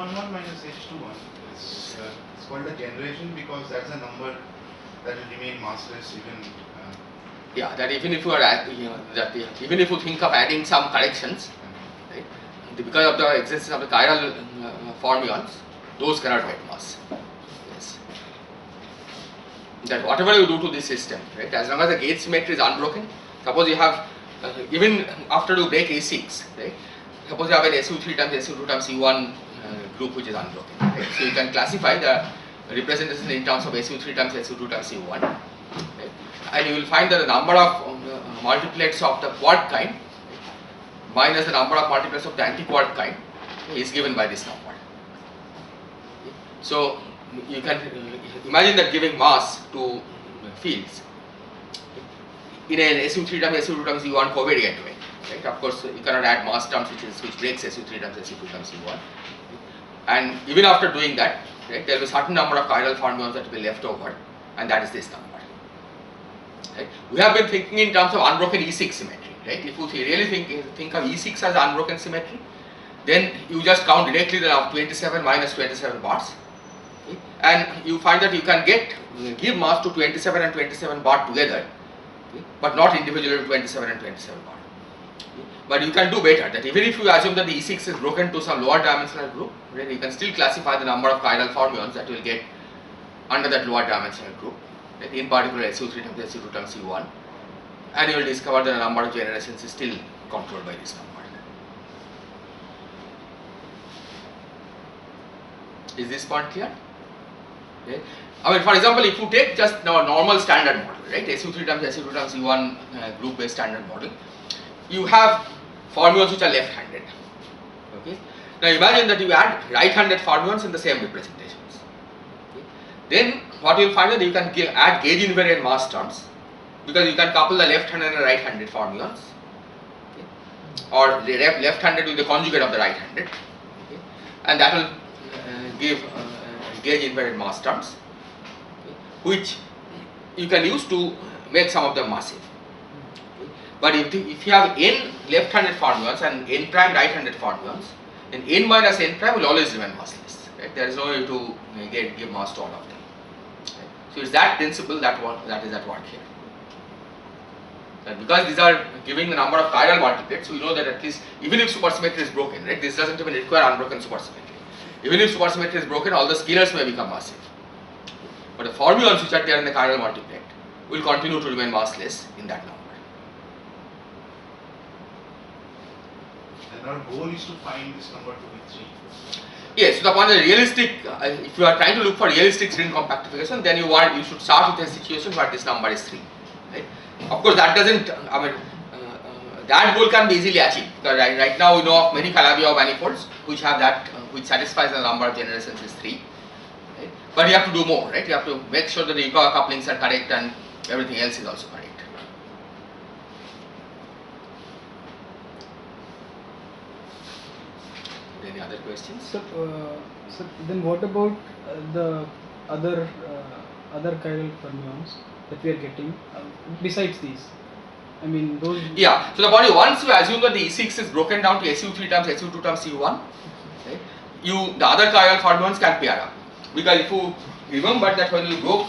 H11 minus H21 is it's called a generation because that's a number that will remain massless even. Yeah, that even if you are even if you think of adding some corrections, right, because of the existence of the chiral fermions, those cannot get mass. Yes. That whatever you do to this system, right, as long as the gauge symmetry is unbroken, suppose you have even after you break A6, right, suppose you have an SU3 times SU2 times C1 group which is unbroken, right, so you can classify the representation in terms of SU3 times SU2 times C1, right, and you will find that the number of multiplets of the quark kind minus the number of multiplets of the anti-quark kind is given by this number. So you can imagine that giving mass to fields in an SU3 times SU2 times C1 covariant way, right? Of course, you cannot add mass terms which breaks SU3 times SU2 times C1, and even after doing that, right, there will be a certain number of chiral fermions that will be left over, and that is this number. Right? We have been thinking in terms of unbroken E6 symmetry. Right? If you really think of E6 as unbroken symmetry, then you just count directly the 27 minus 27 bars, okay? And you find that you can give mass to 27 and 27 bar together, okay? But not individually to 27 and 27 bar. Okay? But you can do better. That even if you assume that the E6 is broken to some lower dimensional group, then you can still classify the number of chiral fermions that you will get under that lower dimensional group. In particular SU3 times SU2 times C1, and you will discover that the number of generations is still controlled by this number. Is this point clear? Okay. I mean, for example, if you take just now a normal standard model, right, SU3 times SU2 times C1 group based standard model, you have fermions which are left-handed. Okay. Now imagine that you add right-handed fermions in the same representations. Okay. Then what you will find that you can add gauge invariant mass terms, because you can couple the left-handed and right-handed fermions, okay, or the left-handed with the conjugate of the right-handed, okay, and that will give gauge invariant mass terms, okay, which you can use to make some of them massive. Okay. But if you have n left-handed fermions and n prime right-handed fermions, then n minus n prime will always remain massless. Right? There is no way to give mass to all of them. So it's that principle that is at work here. And because these are giving the number of chiral multiplets, we know that at least even if supersymmetry is broken, right, this doesn't even require unbroken supersymmetry. Even if supersymmetry is broken, all the scalars may become massive. But the fermions which are there in the chiral multiplet will continue to remain massless in that number. And our goal is to find this number to be 3. Yes, so the point is realistic, if you are trying to look for realistic string compactification, then you should start with a situation where this number is 3. Right? Of course, that doesn't, I mean, that goal can be easily achieved, because right now we know of many Calabi-Yau manifolds which have that, which satisfies the number of generations is 3. Right? But you have to do more, right? You have to make sure that the Yukawa couplings are correct and everything else is also correct. Any other questions? So then what about the other chiral fermions that we are getting besides these? I mean those. Yeah. So the point is, once you assume that the E6 is broken down to SU3 times SU2 times C1, okay, the other chiral fermions can pair up, because if you remember that when you go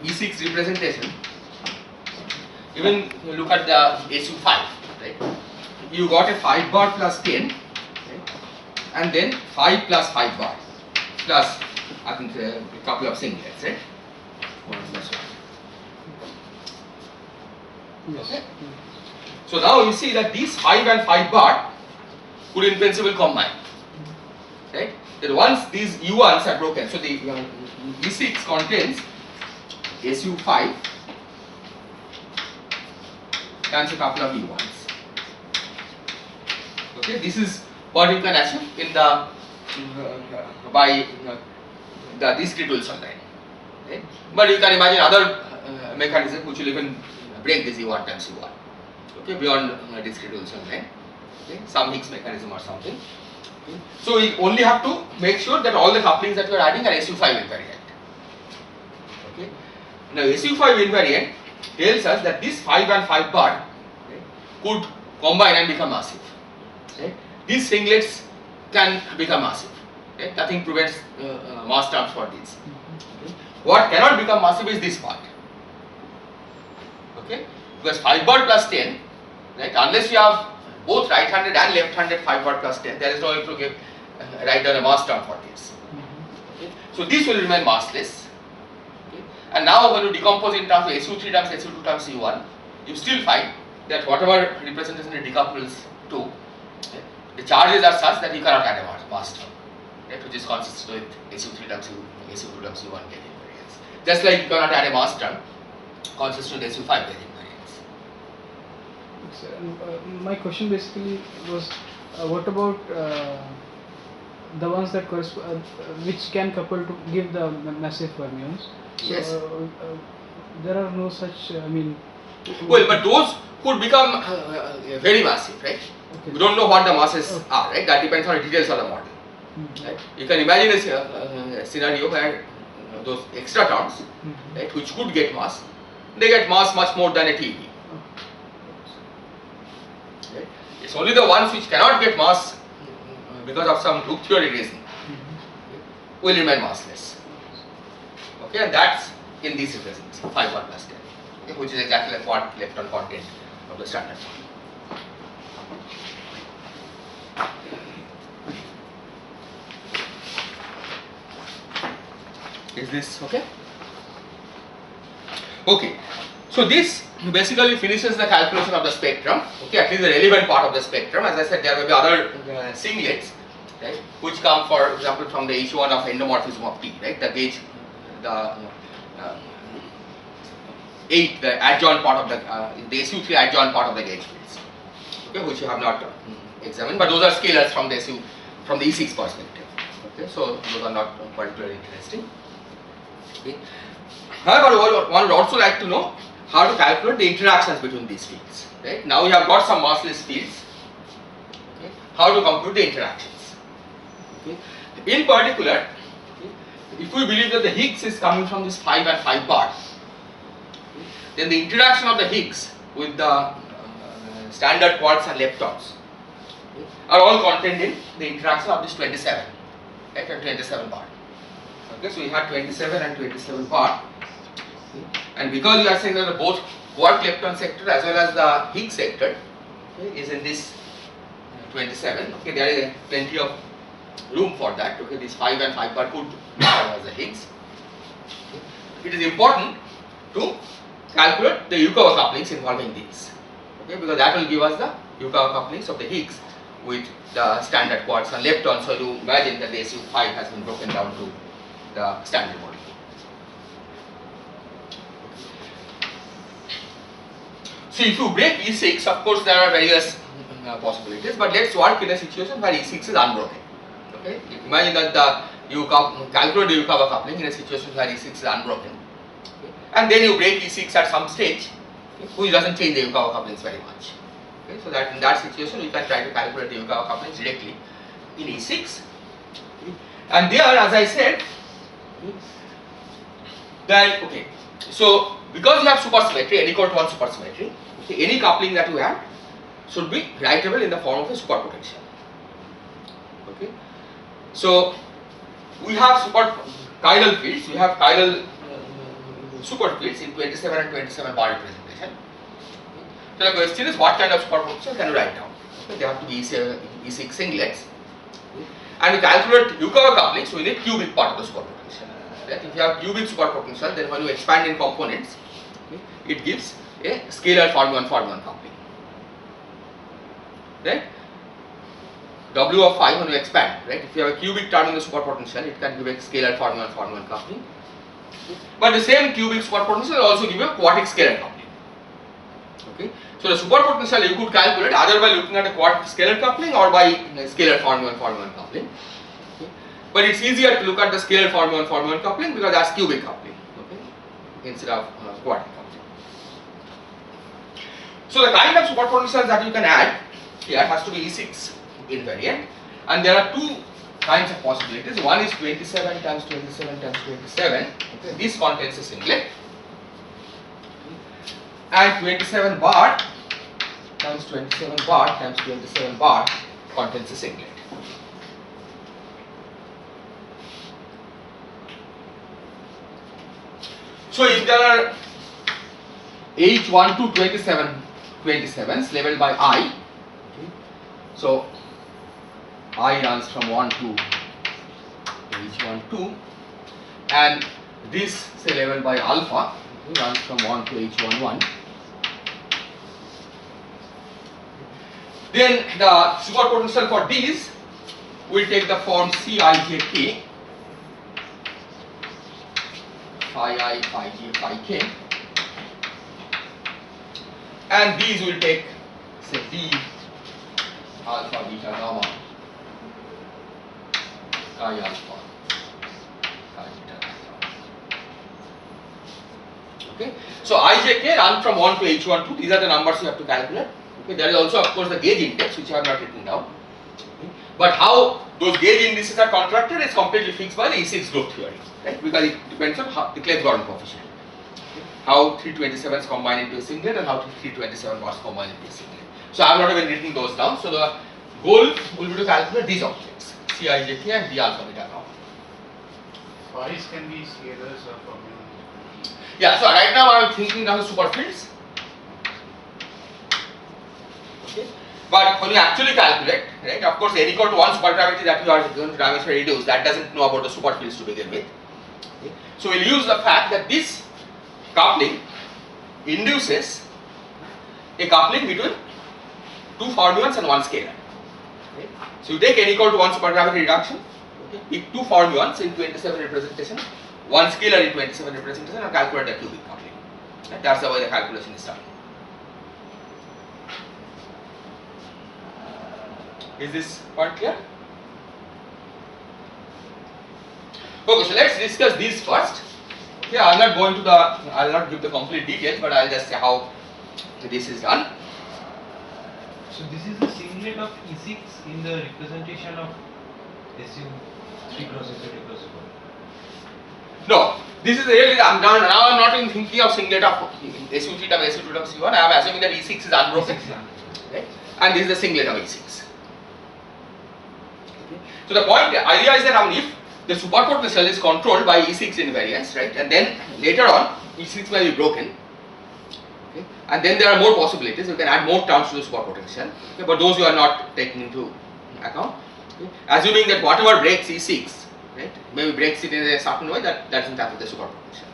E6 representation, even you look at the SU5, right? You got a 5 bar plus 10. And then 5 plus 5 bar plus I think a couple of singlets, right? 1 plus 1. Yes. Okay. So now you see that these 5 and 5 bar could in principle combine, right? Then once these U1s are broken, so the E6 contains SU5 times a couple of U1s. Okay, this is what you can achieve in the by the discrete Wilson line. Okay? But you can imagine other mechanisms which will even break this U1 times U1. Okay, beyond discrete Wilson line. Okay, some Higgs mechanism or something. Okay? So we only have to make sure that all the couplings that we are adding are SU5 invariant. Okay. Now SU5 invariant tells us that this 5 and 5 bar, okay, could combine and become massive. Okay. These singlets can become massive. Okay? Nothing prevents mass transfer these. Okay? What cannot become massive is this part. Okay? Because 5 bar plus 10, right? Unless you have both right-handed and left-handed 5 bar plus 10, there is no way to give write down a mass term for this. Okay? So this will remain massless. Okay? And now when you decompose in terms of SU3 times SU2 times U1, you still find that whatever representation it decouples to, okay, the charges are such that you cannot add a mass term, right, which is consistent with SU3 times SU2 times U1 gauge invariance. Just like you cannot add a mass term consistent with SU5 gauge invariance. So, my question basically was, what about the ones that which can couple to give the massive fermions? So, Yes. There are no such. I mean. Well, but those could become very massive, right? Okay. We don't know what the masses Okay. are, right? That depends on the details of the model. Right? You can imagine a scenario where those extra terms, right, which could get mass, they get mass much more than a TeV. Right? It's only the ones which cannot get mass because of some group theory reason will remain massless. Okay, and that's in this representation 5 bar plus 10, okay, which is exactly like what lepton content of the standard model. Is this okay? Okay, so this basically finishes the calculation of the spectrum, okay, at least the relevant part of the spectrum. As I said, there will be other singlets, right, which come, for example, from the H1 of endomorphism of T, right, the gauge, the 8, the adjoint part of the SU3 adjoint part of the gauge fields, okay, which you have not examined, but those are scalars from the from the E6 perspective, okay, so those are not particularly interesting. Okay. However, one would also like to know how to calculate the interactions between these fields. Right? Now we have got some massless fields. Okay. How to compute the interactions? Okay. In particular, okay, if we believe that the Higgs is coming from this 5 and 5 bar, okay, then the interaction of the Higgs with the standard quarks and leptons, okay, are all contained in the interaction of this 27, right, and 27 bar. Okay, so we have 27 and 27 bar, okay, and because we are saying that both quark lepton sector as well as the Higgs sector, okay, is in this 27, okay, there is plenty of room for that. Okay, this 5 and 5 bar could serve as the Higgs. Okay. It is important to calculate the Yukawa couplings involving these, okay, because that will give us the Yukawa couplings of the Higgs with the standard quarks and leptons. So you imagine that the SU5 has been broken down to the standard model. So if you break E6, of course there are various possibilities, but let's work in a situation where E6 is unbroken. Okay, imagine that you calculate the Yukawa coupling in a situation where E6 is unbroken, okay, and then you break E6 at some stage, okay, which doesn't change the Yukawa couplings very much. Okay, so that in that situation we can try to calculate the Yukawa couplings directly in E6, okay, and there, as I said, then okay, so because you have supersymmetry, n equal to 1 supersymmetry, okay, any coupling that you have should be writable in the form of a superpotential. Okay, so we have chiral fields, we have chiral superfields in 27 and 27 bar representation. Okay. So the question is, what kind of superpotential can you write down? Okay, they have to be E6 singlets, okay, and we calculate Yukawa couplings, so we need cubic part of the superpotential. Right? If you have cubic superpotential, then when you expand in components, okay, it gives a scalar fermion coupling. Right? W of 5 when you expand, right? If you have a cubic term in the superpotential, it can give a scalar fermion coupling. Okay. But the same cubic superpotential will also give you a quartic scalar coupling. Okay. So the superpotential you could calculate either by looking at a quartic scalar coupling or by scalar fermion coupling. Okay. But it's easier to look at the scalar fermion coupling because that's cubic coupling, okay, instead of quartic coupling. So the kind of superpotentials that you can add here has to be E6 invariant, and there are two kinds of possibilities. One is 27 times 27 times 27. Okay, this contains a singlet, and 27 bar times 27 bar times 27 bar contains a singlet. So if there are H1 to 27s labeled by I, okay, so I runs from 1 to H1 2, and this say labeled by alpha, okay, runs from 1 to H1 1. Then the superpotential for these will take the form Cijk, phi I, phi j, phi k, and these will take say D alpha, beta, gamma, chi alpha, chi beta, gamma. Okay, so Ijk run from 1 to H1 2. These are the numbers you have to calculate. Okay, there is also of course the gauge index which I have not written down. Okay. But how those gauge indices are constructed is completely fixed by the E6 group theory, right? Because it depends on how the Clebsch-Gordan coefficient. Okay. How 327s combine into a singlet and how 327 bars combine into a singlet. So I have not even written those down. So the goal will be to calculate these objects, Cijk and D alpha beta gamma. Phi's can be scalars or formulas. Yeah, so right now I am thinking now superfields. Okay. But when you actually calculate, right, of course n equal to 1 supergravity that you are going to dimensionally reduce, that doesn't know about the superfields to begin with. Okay. So we'll use the fact that this coupling induces a coupling between two fermions and one scalar. Okay. So you take n equal to 1 supergravity reduction, okay, pick two fermions in 27 representation, one scalar in 27 representation, and calculate the cubic coupling. Right. That's the way the calculation is done. Is this part clear? Okay, so let's discuss these first. Okay, I'll not give the complete details, but I'll just say how this is done. So this is the singlet of E6 in the representation of SU 3 cross SU 2 cross 4. No, this is really now I'm not even thinking of singlet of SU3 term, SU2 term, C1. I am assuming that E6 is unbroken, right? And this is the singlet of E6. Okay. So the idea is that if the superpotential is controlled by E6 invariance, right, and then later on E6 may be broken, okay, and then there are more possibilities. You can add more terms to the superpotential, okay, but those you are not taking into account. Okay. Assuming that whatever breaks E6, right, maybe breaks it in a certain way that doesn't affect the superpotential.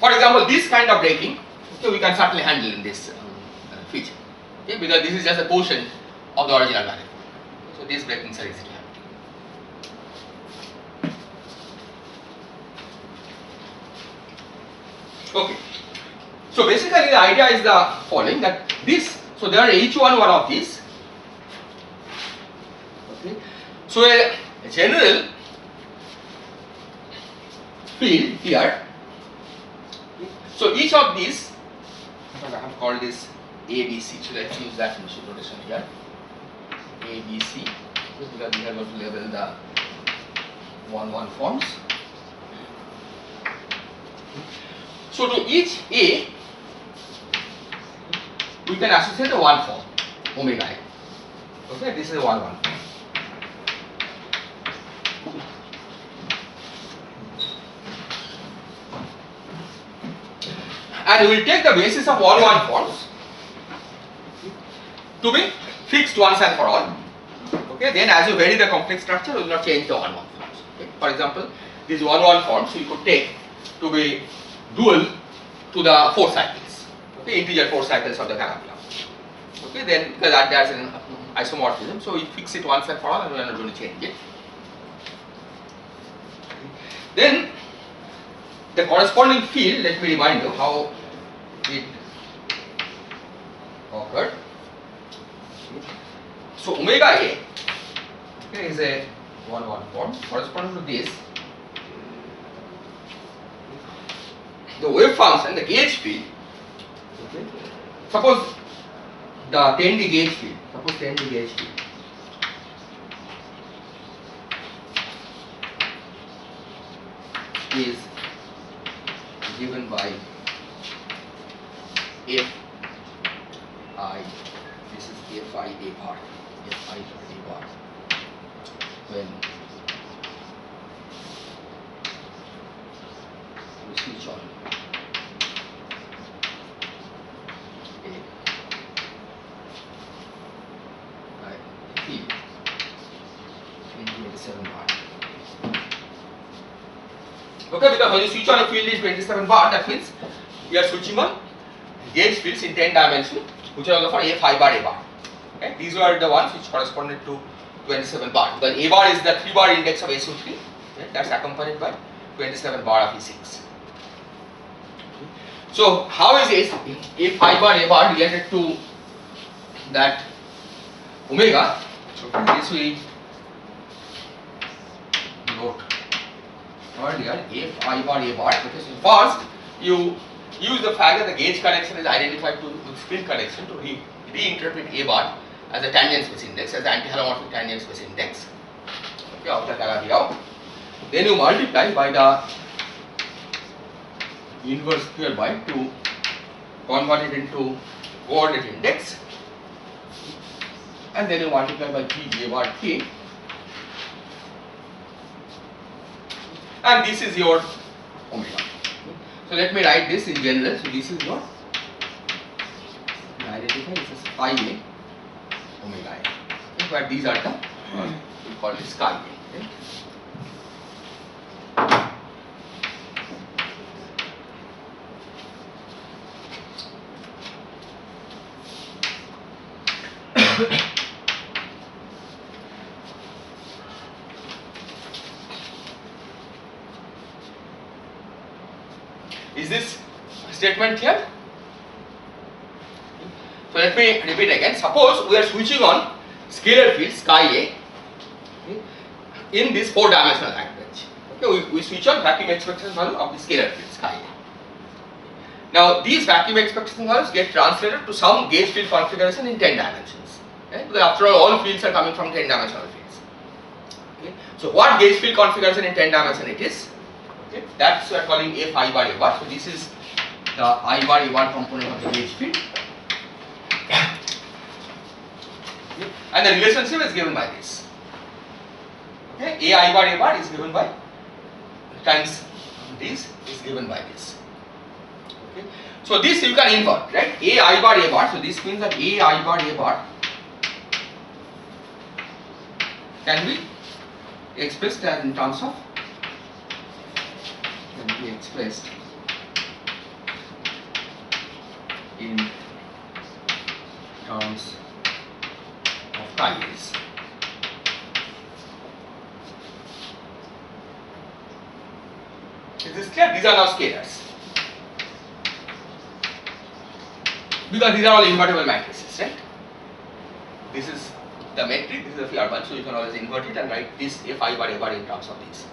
For example, this kind of breaking, okay, we can certainly handle in this feature, okay, because this is just a portion of the original manifold. So these breakings are easy to handle. Okay, so basically the idea is the following, that this, so there are H1 one of these, okay, so a general field here, okay. So each of these, I have called this ABC, so let's use that notation here, ABC, because we are going to label the 1-1 forms. So to each A, we can associate a 1 form, omega A. Okay, this is a 1-1 form. And we will take the basis of 1-1 forms to be fixed once and for all. Okay, then as you vary the complex structure, we will not change the 1-1 forms. Okay. For example, these 1-1 forms we could take to be dual to the 4 cycles, okay, integer 4 cycles of the Calabi-Yau. Okay, then because that's an isomorphism, so we fix it once and for all and we are not going to change it. Then the corresponding field, let me remind you how it occurred. So omega A, okay, is a 1-1 form corresponding to this. The wave function, the gauge field, okay, suppose the 10D gauge field, is given by F I, this is F I A bar, when Okay, because when you switch on a field in 27 bar, that means you are switching on gauge fields in 10 dimension, which are also for A5 bar, A bar. Okay, these were the ones which corresponded to 27 bar. The A bar is the 3 bar index of SU3, okay, that's accompanied by 27 bar of E6. So, how is A5 bar, A bar related to that omega? So, this we note earlier, A5 bar, A bar, because first you use the fact that the gauge connection is identified with field connection to reinterpret A bar as a tangent space index, as the anti-halomorphic tangent space index, okay, of the Calabi-Yau. Then you multiply by the inverse square by to convert it into coordinate index, and then you multiply by P A bar K, and this is your omega. So let me write this in general. So this is your identify this is phi A omega A. Okay, but these are the we call it chi A. Okay. Is this statement here? So let me repeat again. Suppose we are switching on scalar fields chi A, okay, in this 4-dimensional language. Okay, we switch on vacuum expectation value of the scalar fields chi A. Now these vacuum expectation values get translated to some gauge field configuration in 10 dimensions. Okay? Because after all fields are coming from 10-dimensional fields. Okay? So what gauge field configuration in 10 dimension it is? Okay? That's we are calling A5 bar A bar. So this is the I bar A bar component of the gauge field. Okay? And the relationship is given by this. Okay? A I bar A bar is given by times this is given by this. Okay? So this you can invert, right? A I bar A bar. So this means that A I bar A bar can be expressed as in terms of in terms of chi-A's. Is this clear? These are now scalars. Because these are all invertible matrices, right? This is the metric, this is the Fierban, so you can always invert it and write this A5 bar A bar in terms of these.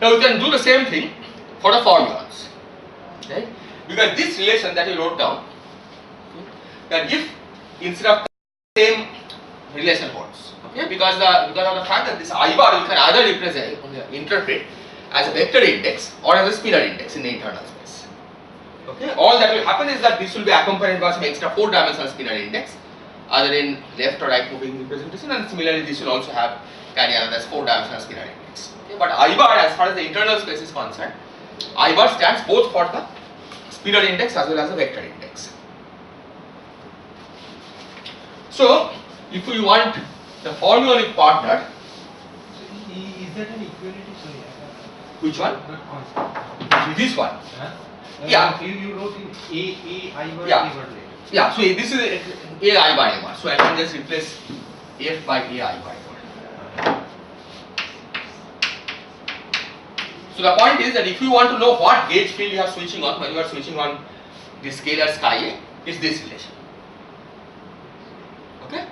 Now you can do the same thing for the fermions, right? Because this relation that you wrote down, that if instead of the same relation holds, okay? Because of the fact that this I bar you can either represent interpret as a vector index or as a spinor index in the internal space. Okay, all that will happen is that this will be accompanied by some extra 4-dimensional spinor index, either in left or right moving representation, and similarly this will also have carry another 4-dimensional spinor index. Okay, but I bar, as far as the internal space is concerned, I bar stands both for the spinor index as well as the vector index. So, if you want the fermionic partner, So is that an equality? Sorry, which one? not constant. This one. Huh? Yeah. You wrote in A I bar Yeah. A bar later. Yeah, so this is A I bar A bar. So I can just replace F by A I bar A bar. So the point is that if you want to know what gauge field you are switching on when you are switching on the scalar chi A, it's this relation. Okay?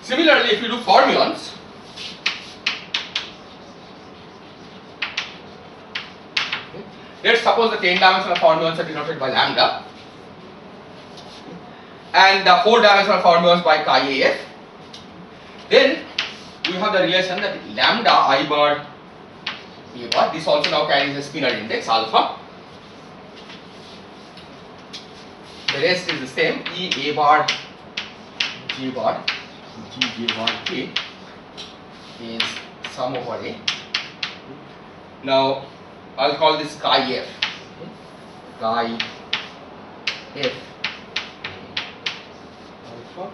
Similarly, if you do fermions, let's suppose the 10-dimensional fermions are denoted by lambda and the 4-dimensional fermions by chi AF, then we have the relation that lambda I bar A bar, this also now carries a spinor index alpha. The rest is the same, E A bar J bar K is sum over A. Now I'll call this chi F. Chi F alpha.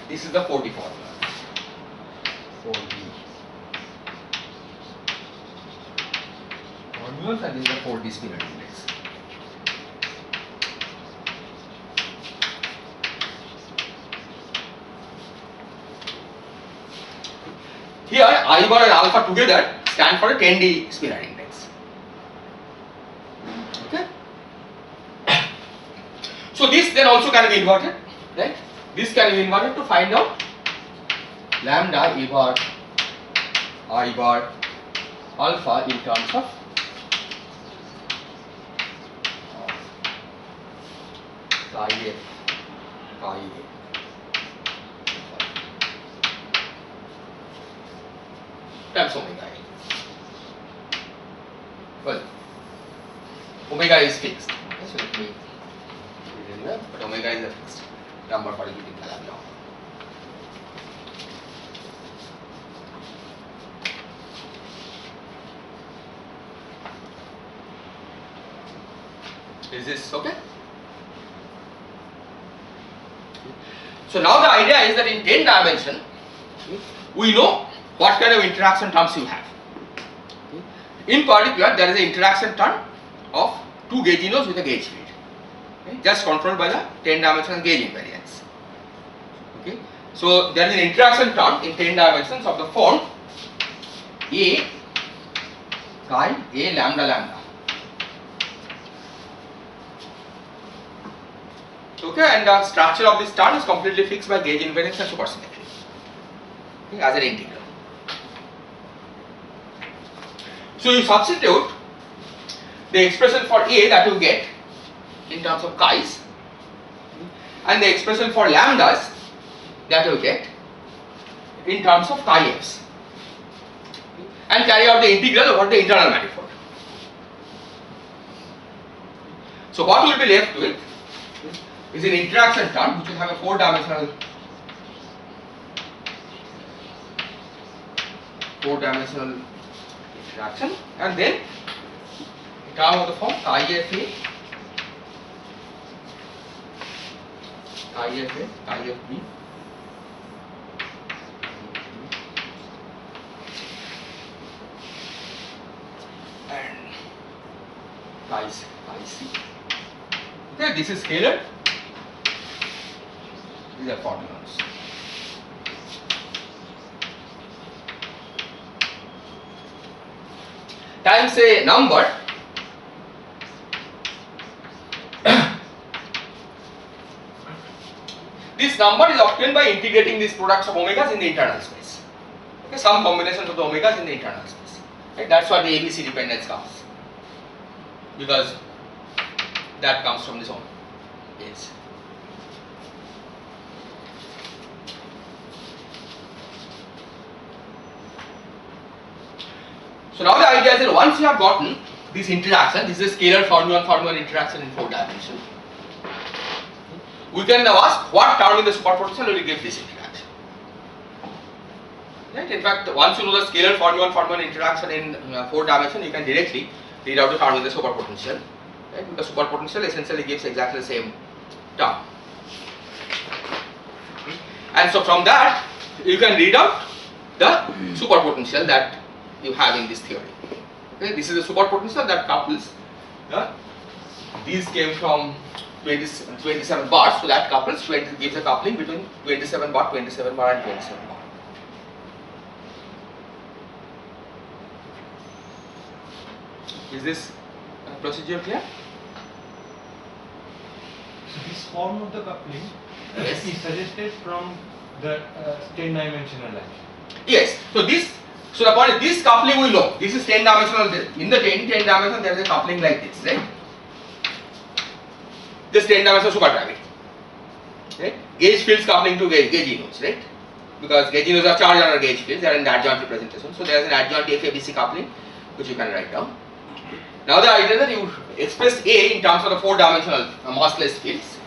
This is the 4D formula. 4D formulas, and this is the 4D spinner index. Here I bar and alpha together stand for a 10D spinner index. Okay. So this then also can be inverted, right? This can be inverted to find out lambda A bar I bar alpha in terms of chi F times omega A. Well, omega is fixed. Okay, so let me put it in there, but omega is a fixed number for using the lambda. Is this okay? So now the idea is that in 10 dimension, we know what kind of interaction terms you have. In particular, there is an interaction term of two gauginos with a gauge field, okay, just controlled by the 10 dimensional gauge invariance. Okay, so there is an interaction term in 10 dimensions of the form A chi A lambda lambda. Okay, and the structure of this term is completely fixed by gauge invariance and supersymmetry, okay, as an integral. So you substitute the expression for A that you get in terms of chi's and the expression for lambdas that you get in terms of chi f's, and carry out the integral over the internal manifold. So what will be left with is an interaction term which will have a 4-dimensional interaction, and then a term of the form chi f A, chi f B, and chi C. Okay, this is scalar. These are formulas. Times a number this number is obtained by integrating these products of omegas in the internal space. Okay, some combinations of the omegas in the internal space. Right? That's what the ABC dependence comes, because that comes from this omega. Yes. So now the idea is that once you have gotten this interaction, this is a scalar formula interaction in 4 dimensions, we can now ask what term in the superpotential will give this interaction. Right? In fact, once you know the scalar formula interaction in 4 dimensions, you can directly read out the term in the superpotential. Right? Because superpotential essentially gives exactly the same term. And so from that, you can read out the superpotential that you have in this theory. Okay, this is a superpotential that couples these came from 27 bars, so that couples gives a coupling between 27 bar and 27 bar. Is this procedure clear? So this form of the coupling Yes. is suggested from the 10-dimensional line. Yes. So the point is this coupling we know. This is 10 dimensional. In the 10 dimension there is a coupling like this, right? This 10 dimensional supergravity. Right? Gauge fields coupling to gauginos, right? Because gauginos are charged under gauge fields, they are in the adjoint representation. So there is an adjoint FABC coupling which you can write down. Now the idea is that you express A in terms of the 4-dimensional massless fields.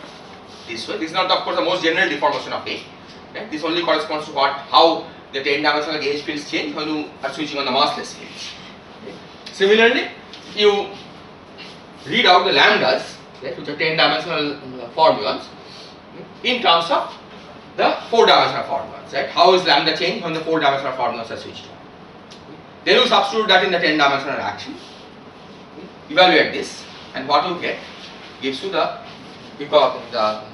This way, this is not of course the most general deformation of A. Right? This only corresponds to how the 10-dimensional gauge fields change when you are switching on the massless fields. Okay. Similarly, you read out the lambdas, right, which are 10-dimensional formulas, in terms of the 4-dimensional formulas. Right? How is lambda change when the 4-dimensional formulas are switched on? Then you substitute that in the 10-dimensional action. Evaluate this, and what you get gives you the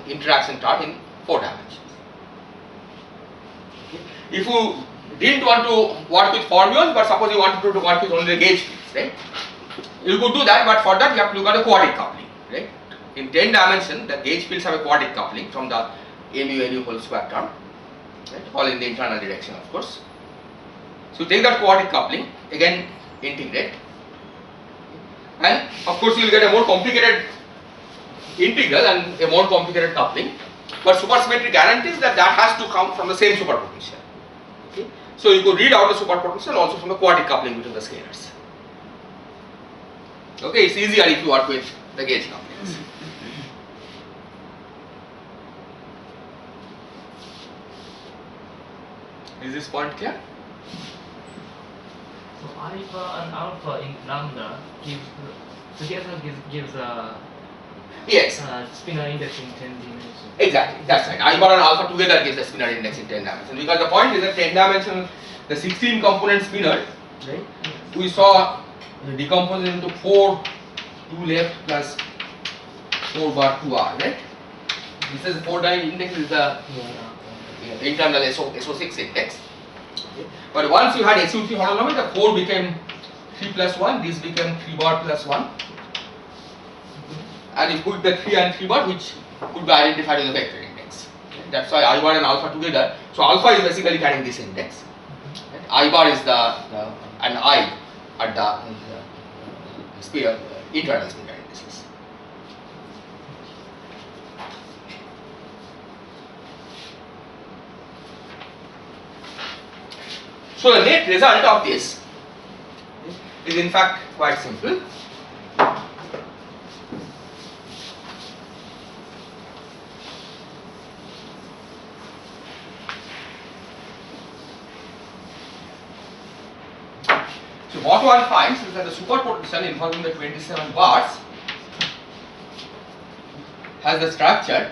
interaction chart in 4 dimensions. Okay. If you didn't want to work with formulas, but suppose you wanted to work with only the gauge fields, right? You could do that, but for that you have to look at the quadratic coupling, right? In 10 dimensions, the gauge fields have a quadratic coupling from the mu whole square term, right? All in the internal direction, of course. So take that quadratic coupling, again integrate, and of course you will get a more complicated integral and a more complicated coupling, but supersymmetry guarantees that that has to come from the same superpotential. Okay? So you could read out the superpotential also from the quadratic coupling between the scalars. Okay, it's easier if you work with the gauge couplings. Is this point clear? So alpha and alpha in lambda gives a Yes, spinor index in 10 dimensions. exactly. That's right. I bar and alpha together gives a spinor index in 10 dimensions. Because the point is that 10 dimensional, the 16 component spinor, right? We saw decomposed into 4, 2 left plus 4 bar 2r, right? This is 4 dimensional index is the internal SO6 index. Okay. But once you had SU3 holonomy, the 4 became 3 plus 1, this became 3 bar plus 1. And you put the 3 and 3 bar, which could be identified as a vector index. Okay. That's why I bar and alpha together. So alpha is basically carrying this index. Right. I bar is and I at the sphere, internal sphere indices. So the net result of this is in fact quite simple. So what one finds is that the superpotential involving the 27 bars has the structure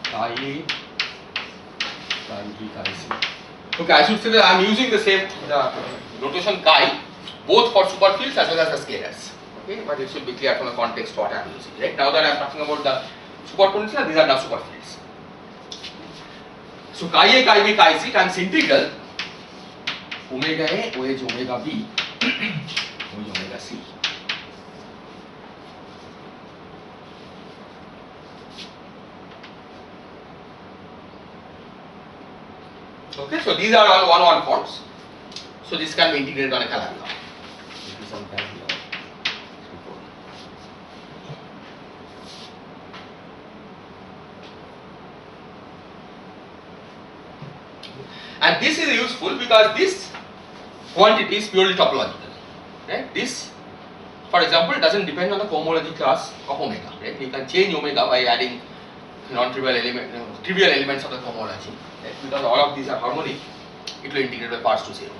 chi A, chi B, chi C. Okay, I should say that I am using the same notation chi both for superfields as well as the scalars. Okay, but it should be clear from the context what I am using. Right now that I am talking about the superpotential, these are now superfields. So chi A, chi B, chi C times integral omega A, OH omega B, OH omega C. Okay, so these are all one-one forms. So this can be integrated on a Calabi law. And this is useful because this quantity is purely topological. Right? This, for example, doesn't depend on the cohomology class of omega. Right? You can change omega by adding non-trivial trivial elements of the cohomology. Right? Because all of these are harmonic, it will integrate by parts to 0.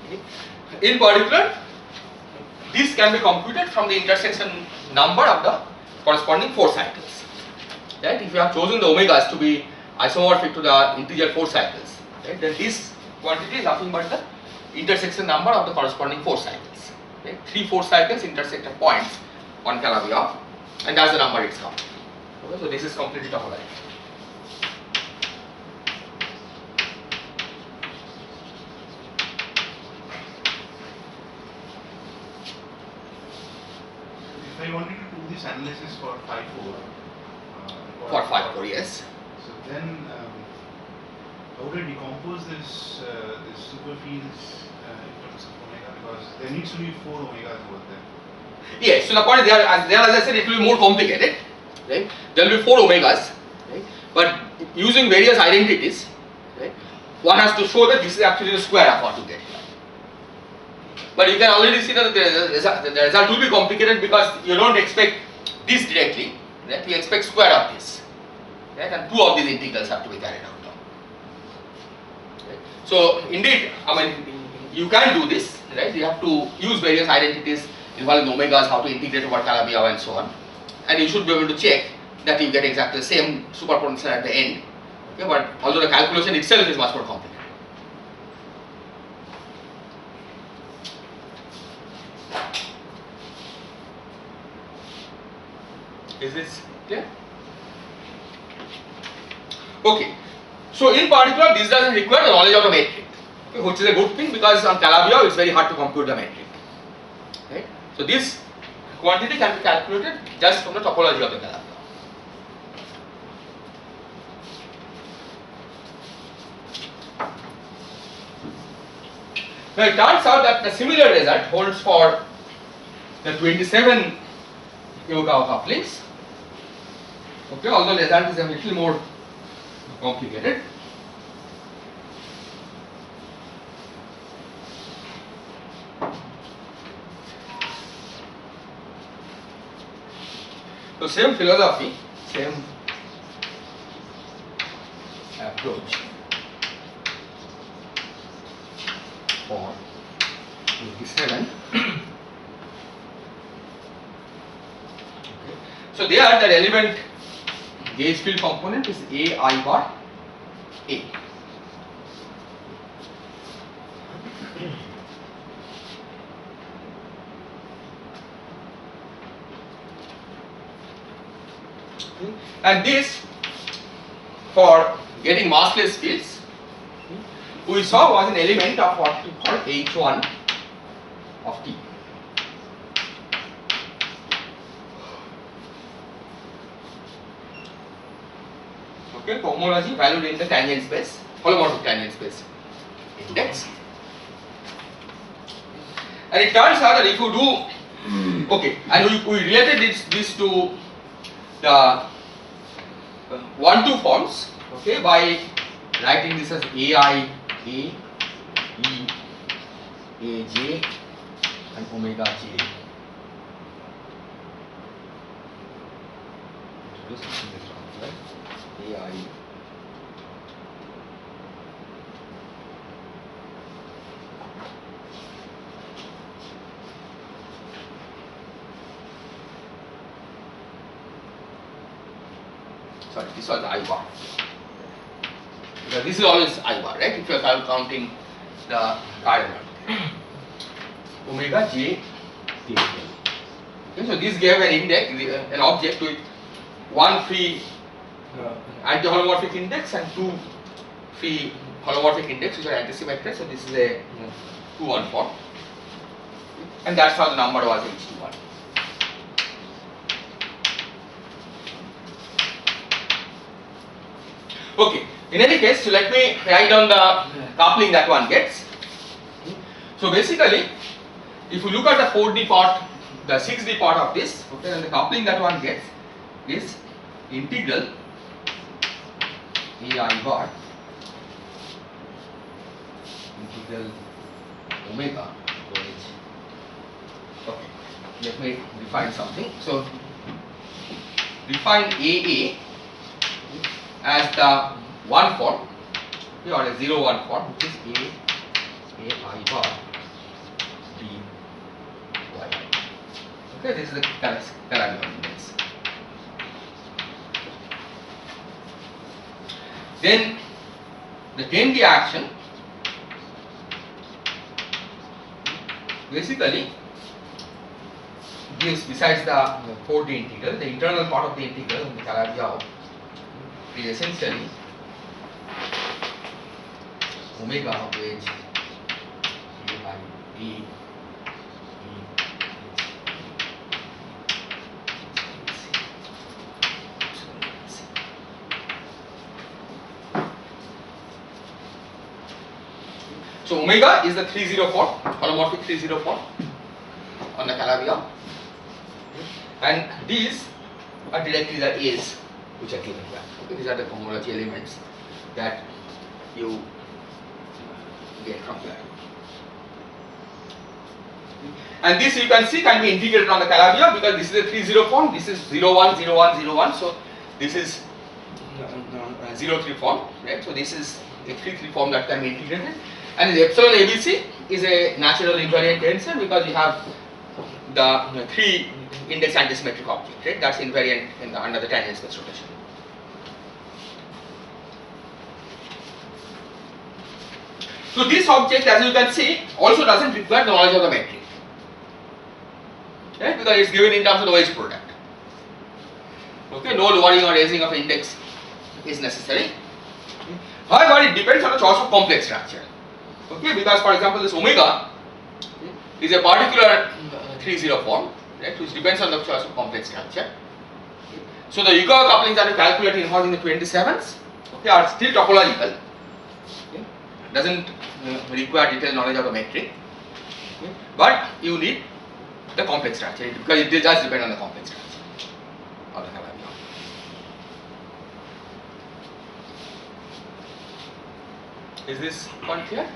Okay. In particular, this can be computed from the intersection number of the corresponding 4 cycles. Right? If you have chosen the omegas to be isomorphic to the integer 4 cycles, right, then this quantity is nothing but the intersection number of the corresponding 4 cycles. Right? 3 4 cycles intersect at points on Calabi-Yau, and that's the number it's come. Okay, so this is completely topological. If I wanted to do this analysis for 5-4, For 5-4, yes. so then how do I decompose this superfields in terms of omega? Because there needs to be 4 omegas over there. Yes, so the point is there, as I said, it will be more complicated. Right? There will be 4 omegas, right? But using various identities, right, one has to show that this is actually the square of what you get here. But you can already see that the result will be complicated because you don't expect this directly, right? You expect square of this, right? And two of these integrals have to be carried out now. Right? So indeed, I mean, you can do this, right? You have to use various identities involving omegas, how to integrate over Calabi-Yau and so on, and you should be able to check that you get exactly the same superpotential at the end. Okay, but although the calculation itself is much more complicated. Is this clear? Okay. So in particular, this doesn't require the knowledge of the metric, okay, which is a good thing because on Calabi-Yau it's very hard to compute the metric. Right? So this quantity can be calculated just from the topology of the Calabi-Yau. Now it turns out that the similar result holds for the 27 Iokawa couplings. Okay, although the result is a little more complicated. So same philosophy, same approach for 27. So there the relevant gauge field component is A I bar A. And this, for getting massless fields, we saw was an element of what we call H1 of T. Okay, homology valued in the tangent space, holomorphic tangent space index. And it turns out that if you do, okay, and we related this to the 1-2 forms, okay, by writing this as AI, A, E, AJ, and omega J. AI. Sorry, this was I bar. Because this is always I bar, right? If you are counting the cardinal. Omega J T. Okay, so this gave an index, an object with one free anti-holomorphic index and two free holomorphic index which are antisymmetric. So this is a 2-1 form, and that's how the number was H21. Okay, in any case, so let me write down the coupling that one gets. So basically, if you look at the 4D part, the 6D part of this, okay, and the coupling that one gets is integral AI bar integral omega to h. Okay, let me define something. So define AA as the 1 form, or a 0-1 form, which is AI bar d y. Okay, this is the Calabi-Yau index. Then the 10D action basically gives, besides the 4D integral, the internal part of the integral in the Calabi-Yau is essentially omega of h a by e. So omega is the 3-0 form, holomorphic 3-0 form on the Calabi-Yau, and these are directly the A's which are given here. Okay, these are the homology elements that you get from here. And this you can see can be integrated on the Calabi-Yau because this is a 3-0 form, this is 0-1, 0-1, 0-1, so this is 0-3 form, right? So this is a 3-3 form that can be integrated, and the epsilon ABC is a natural invariant tensor because you have the 3 index antisymmetric object, right? That's invariant in the, under the tangent space rotation. So this object, as you can see, also doesn't require the knowledge of the metric, right? Because it's given in terms of the wedge product. Okay, no lowering or raising of index is necessary. However, it depends on the choice of complex structure. Okay, because for example, this omega is a particular 3-0 form, right, which depends on the choice of complex structure. So the Yukawa couplings that we calculate involving the 27s, okay, are still topological. Okay, doesn't require detailed knowledge of the metric, okay, but you need the complex structure because it does depend on the complex structure of the Calabi-Yau. Is this point clear?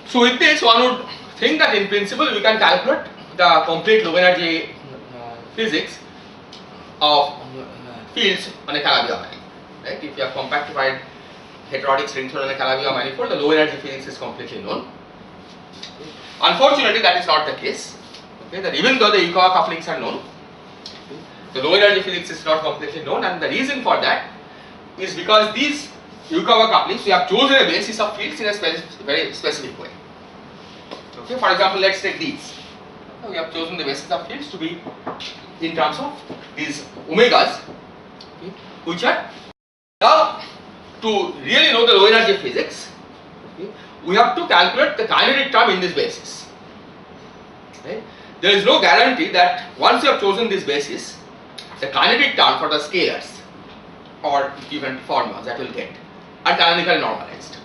So with this, one would think that in principle we can calculate the complete low energy physics of fields on a Calabi-Yau manifold, right? If you have compactified heterotic strings on a Calabi-Yau manifold, the low energy physics is completely known. Unfortunately, that is not the case. Okay, that even though the Yukawa couplings are known, the low energy physics is not completely known, and the reason for that is because these Yukawa couplings we have chosen a basis of fields in a very specific way. Okay, for example, let's take these. We have chosen the basis of fields to be in terms of these omegas, okay, which are now to really know the low energy physics, okay, we have to calculate the kinetic term in this basis. Right? There is no guarantee that once you have chosen this basis, the kinetic term for the scalars or given formulas that will get are canonically normalized.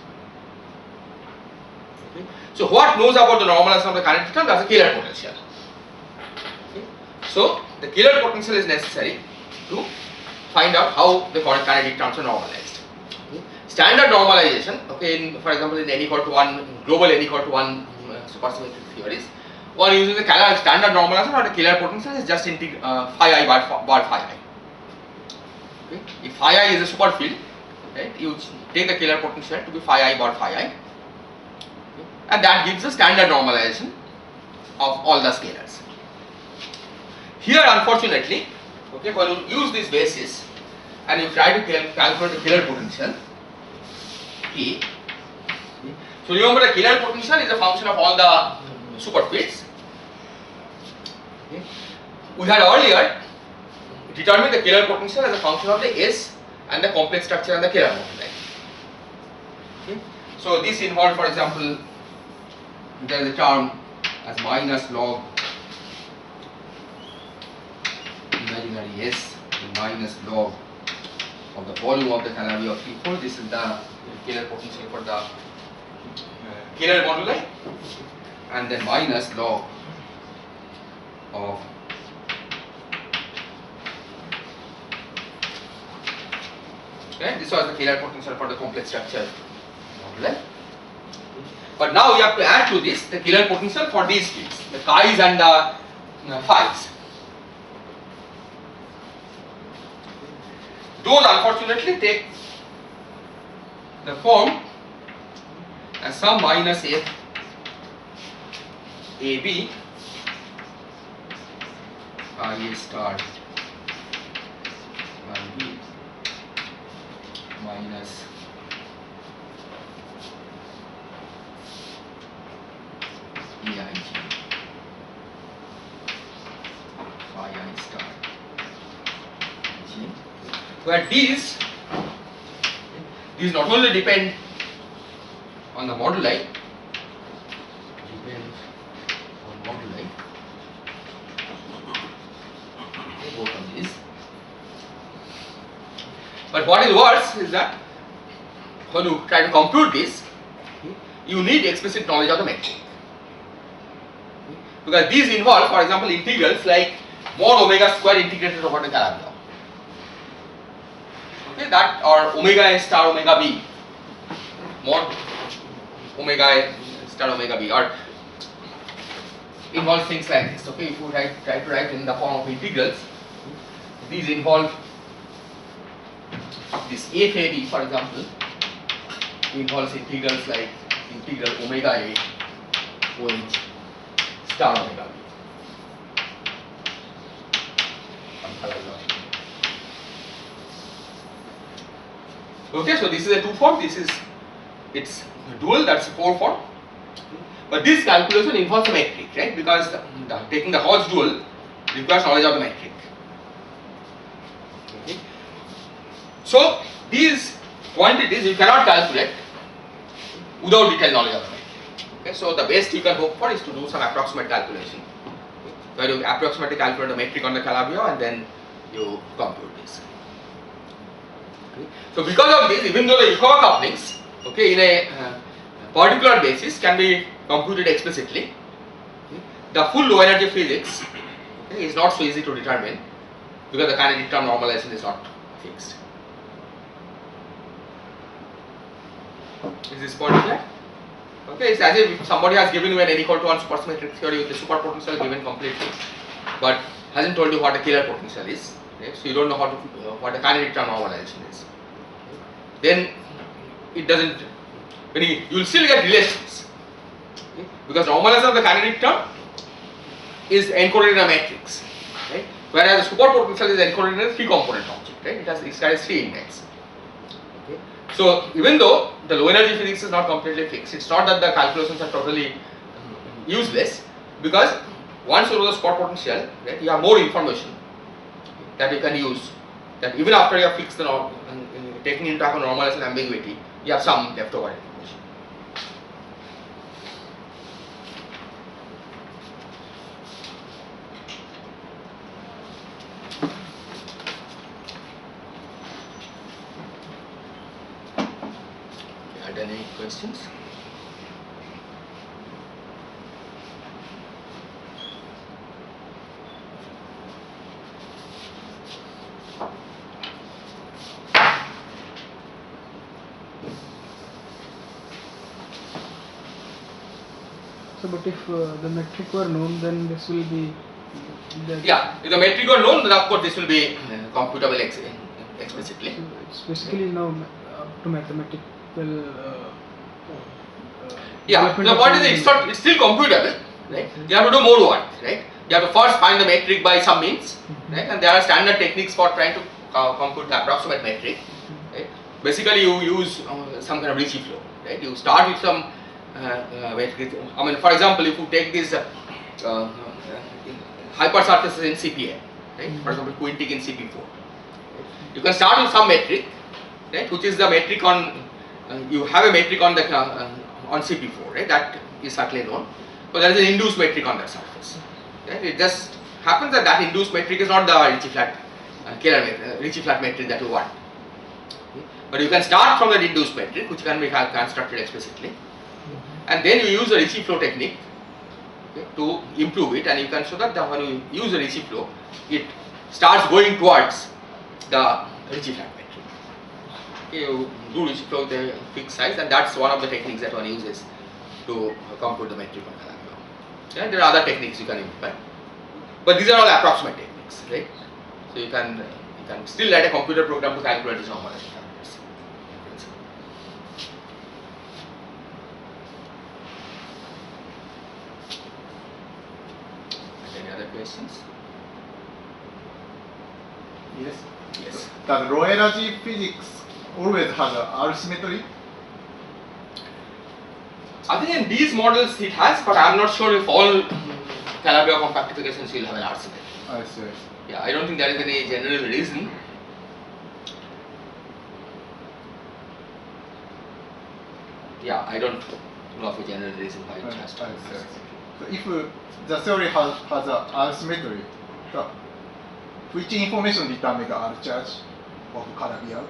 Okay. So what knows about the normalization of the kinetic term? That's the Kähler potential. Okay. So the Kähler potential is necessary to find out how the kinetic terms are normalized. Okay. Standard normalization, okay, for example, in n equal to 1, global n equal to 1 supersymmetric theories, one uses the standard normalization or the Kähler potential is just phi I bar phi I. Okay. If phi I is a superfield, right, you take the Kähler potential to be phi I bar phi I, okay, and that gives the standard normalization of all the scalars. Here, unfortunately, okay, when you use this basis and you try to calculate the Kähler potential, P, okay, so remember the Kähler potential is a function of all the superfields. Okay. We had earlier determined the Kähler potential as a function of the S and the complex structure and the Kähler moduli. Okay. So this involved, for example, there is a term as minus log imaginary S minus log of the volume of the Calabi-Yau P4. This is the Kähler potential for the Kähler moduli, and then minus log of okay, this was the Kähler potential for the complex structure moduli. But now we have to add to this the Kähler potential for these fields, the chi's and the phi's. Those unfortunately take the form as sum minus F AB IA star IB minus EIG phi I star G, where these not only depend on the moduli, both of these, but what is worse is that when you try to compute this, you need explicit knowledge of the metric. Because these involve, for example, integrals like mod omega square integrated over the Calabi-Yau. Okay, that or omega A star omega B, mod omega A star omega B, or involves things like this. Okay, if you try to write in the form of integrals, these involve this f a b, for example, involves integrals like integral omega A with star omega B. Okay, so this is a 2 form, this is its dual, that's a 4 form. But this calculation involves a metric, right? Because taking the Hodge dual requires knowledge of the metric. Okay. So these quantities you cannot calculate without detailed knowledge of the metric. Okay. So the best you can hope for is to do some approximate calculation. Where you approximately calculate the metric on the Calabi-Yau and then you compute this. Okay. So because of this, even though the Yukawa couplings, okay, in a particular basis can be computed explicitly, okay, the full low energy physics, okay, is not so easy to determine because the kinetic term normalization is not fixed. Is this point clear? Okay, it's as if somebody has given you an n equal to 1 supersymmetric theory with the superpotential given completely, but hasn't told you what a killer potential is. Okay? So you don't know how to what a kinetic term normalization is. Then it doesn't. When you will still get relations, okay? Because normalization of the kinetic term is encoded in a matrix, right? Whereas the superpotential is encoded in a 3-component object, right? It has 3 index. Okay? So even though the low energy physics is not completely fixed, it's not that the calculations are totally useless, because once you know the spot potential, right, you have more information that you can use. That even after you have fixed the taking into account normalization ambiguity, you have some leftover information. Are there any questions? So, but if the metric were known, then this will be. Yeah, if the metric were known, then of course this will be computable explicitly. So it's basically now up to mathematical. Yeah, development the of point is the- it's still computable, right? Okay. You have to do more work, right? You have to first find the metric by some means, Mhm. right? And there are standard techniques for trying to compute the approximate metric, right? Basically, you use some kind of Ricci flow, right? You start with some metric. I mean, for example, if you take these hypersurfaces in CPA, right? For example, quintic in CP4, right? You can start with some metric, right? Which is the metric on you have a metric on the on CP4, right? That is certainly known. So there is an induced metric on that surface. Right? It just happens that that induced metric is not the Ricci flat Ricci flat metric that you want. Okay? But you can start from that induced metric, which can be constructed explicitly, and then you use the Ricci flow technique, okay, to improve it, and you can show that when you use the Ricci flow, it starts going towards the Ricci flat metric. Okay, you do Ricci flow with a fixed size, and that's one of the techniques that one uses to compute the metric on Calabi-Yau. Yeah, there are other techniques you can implement, but these are all approximate techniques, right? So you can still write a computer program to calculate these normalization factors. Any other questions? Yes. Yes. Does low energy physics always has a R symmetry? I think in these models it has, but I'm not sure if all Calabi-Yau compactifications will have an R symmetry. I see. Yeah, I don't think there is any general reason. Yeah, I don't know of a general reason why it has to have an R symmetry. So if the theory has a R symmetry, which information determine the R charge? of Calabi-Yau?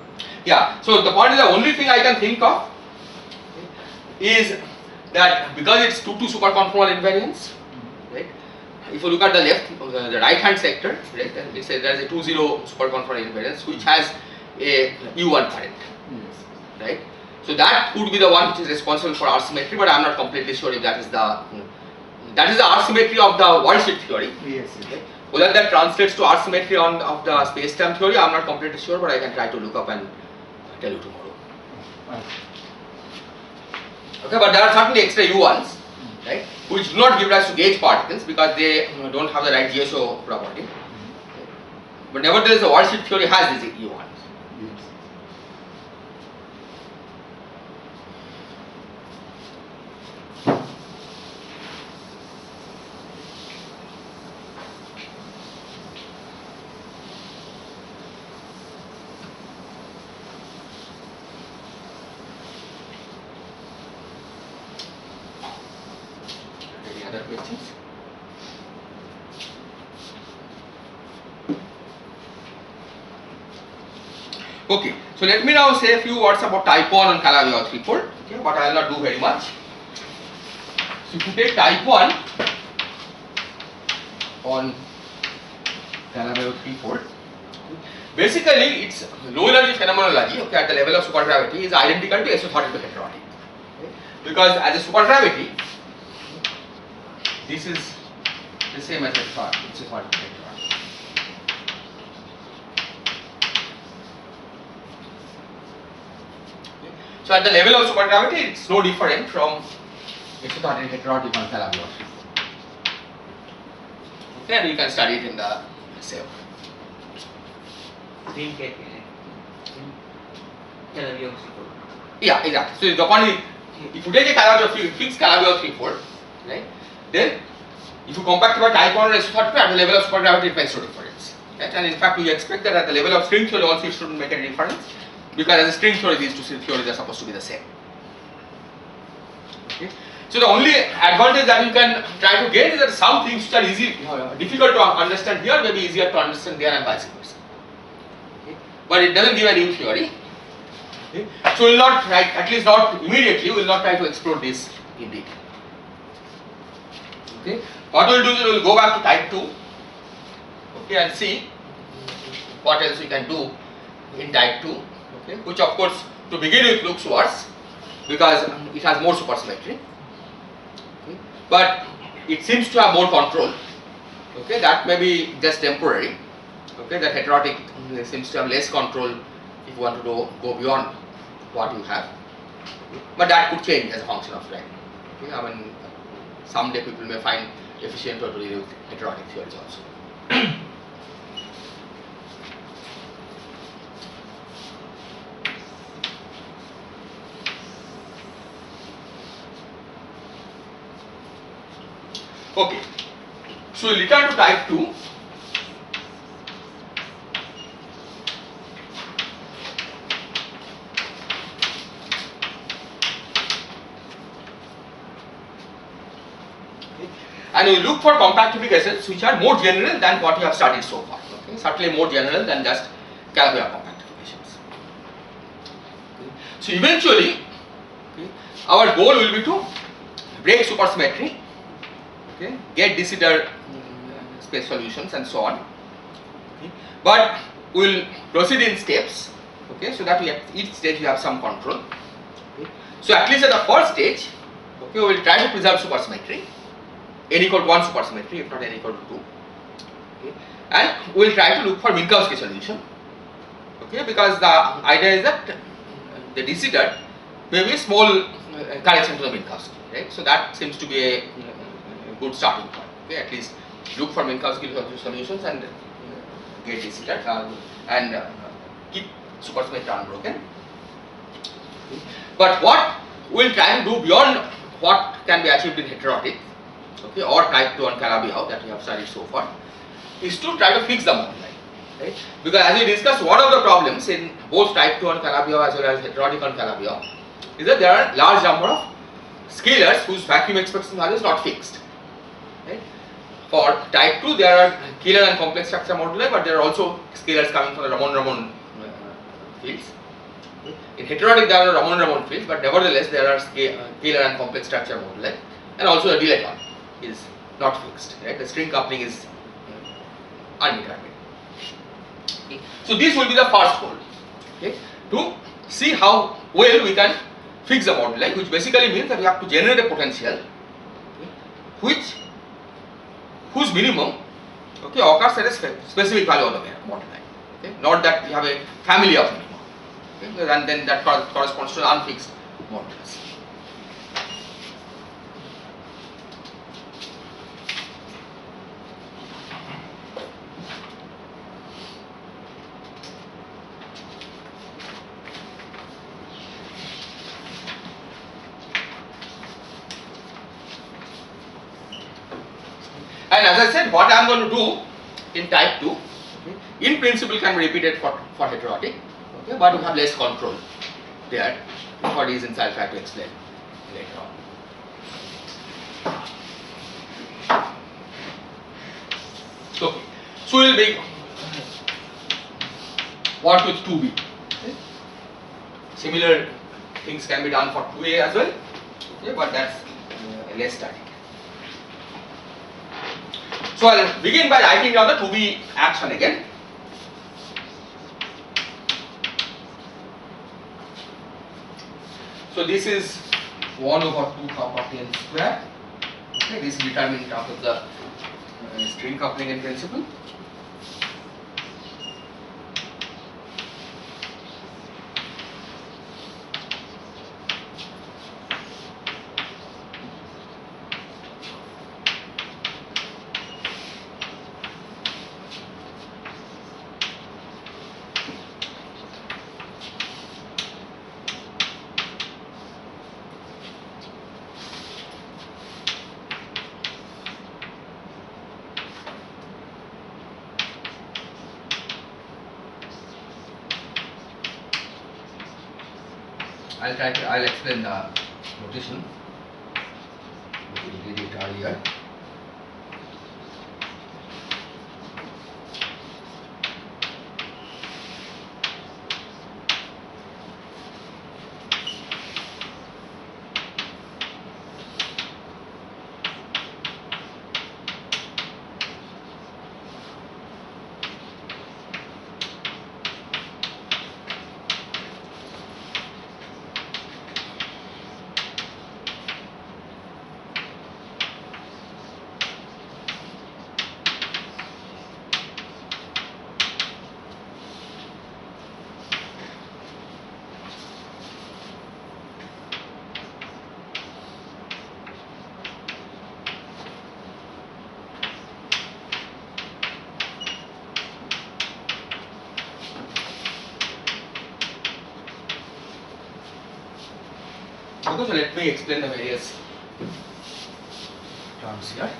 Yeah, so the point is the only thing I can think of is that because it's 2 superconformal invariance, right? If you look at the left, the right hand sector, right, there is a 2-0 superconformal invariance which has a U1 current, right? So that would be the one which is responsible for R symmetry, but I am not completely sure if that is the R symmetry of the world sheet theory. Yes. Okay. Whether that translates to R symmetry of the space-time theory, I am not completely sure, but I can try to look up and tell you tomorrow. Okay, but there are certainly extra U1s, right, which do not give rise to gauge particles because they don't have the right GSO property. But nevertheless, the world sheet theory has these U1s. Any other questions? Okay, so let me now say a few words about type 1 on Calabi-Yau 3-4, okay, but I will not do very much. So if you take type 1 on Calabi-Yau 3-4, basically its low energy phenomenology, okay, at the level of supergravity is identical to SO32 heterotic. Okay? Because as a supergravity, this is the same as SO32 heterotic. So at the level of supergravity, it's no different from SO32 heterotic on Calabi-Yau 3-4. Okay, and you can study it in the essay. Yeah, exactly. So the point is, if you take a Calabi-Yau fixed Calabi-Yau 3-4, right, then if you compactify type 1 or SO32 at the level of supergravity, it makes no difference. Right? And in fact, we expect that at the level of string theory also it shouldn't make any difference, because as a string theory, these two theories are supposed to be the same. Okay? So the only advantage that you can try to get is that some things which are difficult to understand here may be easier to understand there and vice versa. Okay? But it doesn't give a new theory. Okay? So we will not try, at least not immediately, we will not try to explore this in detail. Okay? What we will do is we will go back to type 2, okay, and see what else we can do in type 2, okay, which of course to begin with looks worse because it has more supersymmetry, okay, but it seems to have more control. Okay, that may be just temporary. Okay, that heterotic seems to have less control if you want to go beyond what you have, but that could change as a function of time. Okay, I mean, someday people may find efficient to deal with heterotic theories also. Okay, so we return to type 2. And we look for compactifications which are more general than what we have studied so far. Okay? Certainly more general than just Calabi-Yau compactifications. Okay? So eventually, okay, our goal will be to break supersymmetry, okay, get de Sitter space solutions and so on. Okay? But we will proceed in steps, okay, so that we at each stage we have some control. Okay? So at least at the first stage, okay, we will try to preserve supersymmetry. N equal to 1 supersymmetry, if not n equal to 2. Okay. And we will try to look for Minkowski solution. Okay, because the idea is that the de Sitter may be a small correction to the Minkowski, right? So that seems to be a good starting point. Okay, at least look for Minkowski solutions and get de Sitter and keep supersymmetry unbroken. Okay. But what we will try to do beyond what can be achieved in heterotic, okay, or type 2 on Calabi-Yau that we have studied so far, is to try to fix the moduli, right? Because as we discussed, one of the problems in both type 2 on Calabi-Yau as well as heterotic on Calabi-Yau is that there are large number of scalars whose vacuum expression value is not fixed, right? For type 2 there are Kähler and complex structure moduli, but there are also scalars coming from the Ramon fields. Okay. In heterotic there are Ramon fields, but nevertheless there are scalar and complex structure moduli, and also the dilaton is not fixed. Right? The string coupling is undetermined. Okay. So this will be the first goal. Okay. To see how well we can fix the moduli, which basically means that we have to generate a potential, okay, whose minimum, okay, occurs at a specific value of the moduli. Okay. Not that we have a family of minima, okay, and then that corresponds to the unfixed modulus. And as I said, what I am going to do in type 2, okay, in principle can be repeated for heterotic, okay, but we have less control there for reasons I will try to explain later on. Okay, so we will be work with 2b. Okay. Similar things can be done for 2a as well, okay, but that's less static. So I will begin by writing down the 2b action again. So this is 1 over 2 kappa n square. Okay, this is determined in terms of the string coupling in principle. I'll explain the notation. We did it earlier. Okay, so let me explain the various terms here.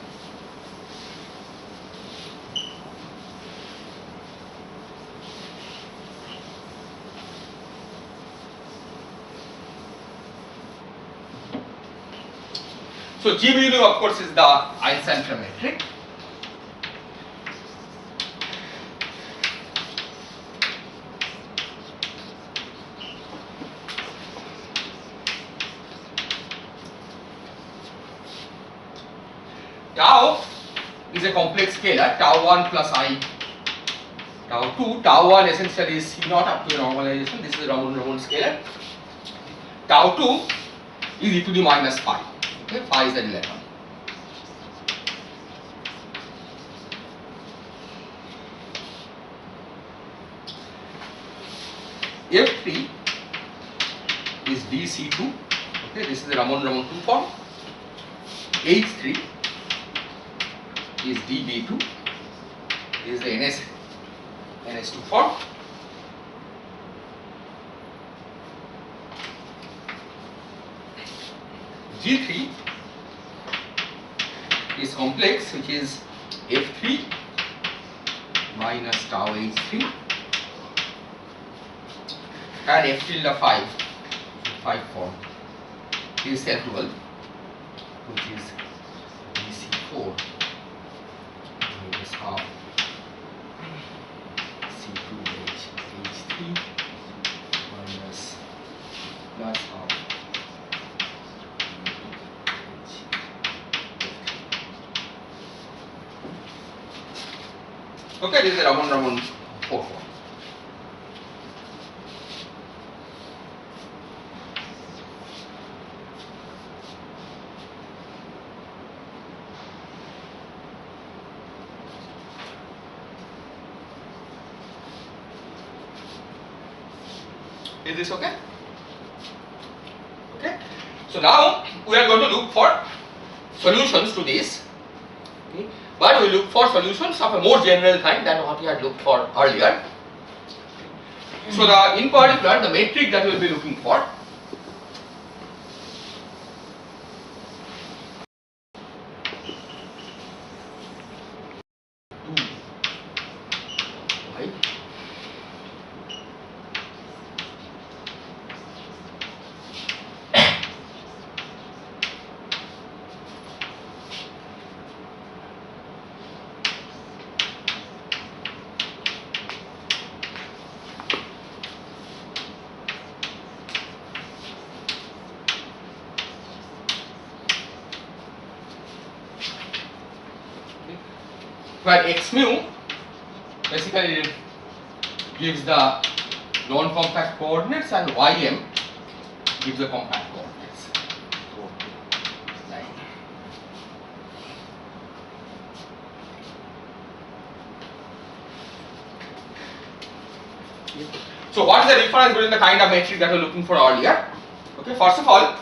So G mu of course is the Einstein metric. Tau is a complex scalar, tau 1 plus I tau 2. Tau 1 essentially is C naught up to normalization. This is a Ramon scalar. Tau 2 is e to the minus pi. Okay, pi is the dilaton. F3 is DC2. Okay, this is the Ramon 2 form. H3 is DB2. This is the NS2 form. G3 is complex, which is F3 minus tau H3 and F tilde 5 form is self-dual, which is DC4 minus half C2H3 Okay, this is Raman 4 4. Is this okay? Okay. So now we are going to look for solutions to this. Okay. But we look for solutions of a more general kind than what we had looked for earlier. So in particular, the metric that we will be looking for where x mu basically gives the non-compact coordinates and ym gives the compact coordinates. So what is the difference between the kind of metric that we are looking for earlier? Okay, first of all,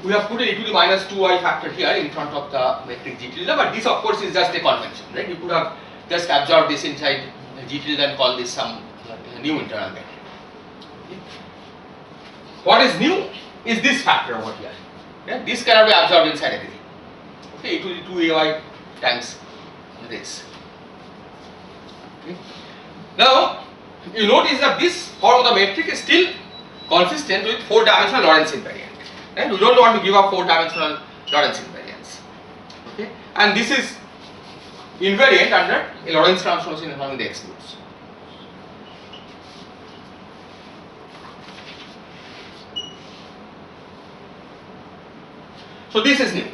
we have put an e to the minus 2y factor here in front of the metric g tilde, but this of course is just a convention, right? You could have just absorbed this inside g tilde and call this some new internal metric. Okay. What is new is this factor over here. Yeah? This cannot be absorbed inside everything. Okay, e to the 2ay times this. Okay. Now, you notice that this form of the metric is still consistent with 4-dimensional Lorentz invariant. Right? We don't want to give up 4-dimensional Lorentz invariance. Okay? And this is invariant under a Lorentz transformation involving the excludes. So this is new.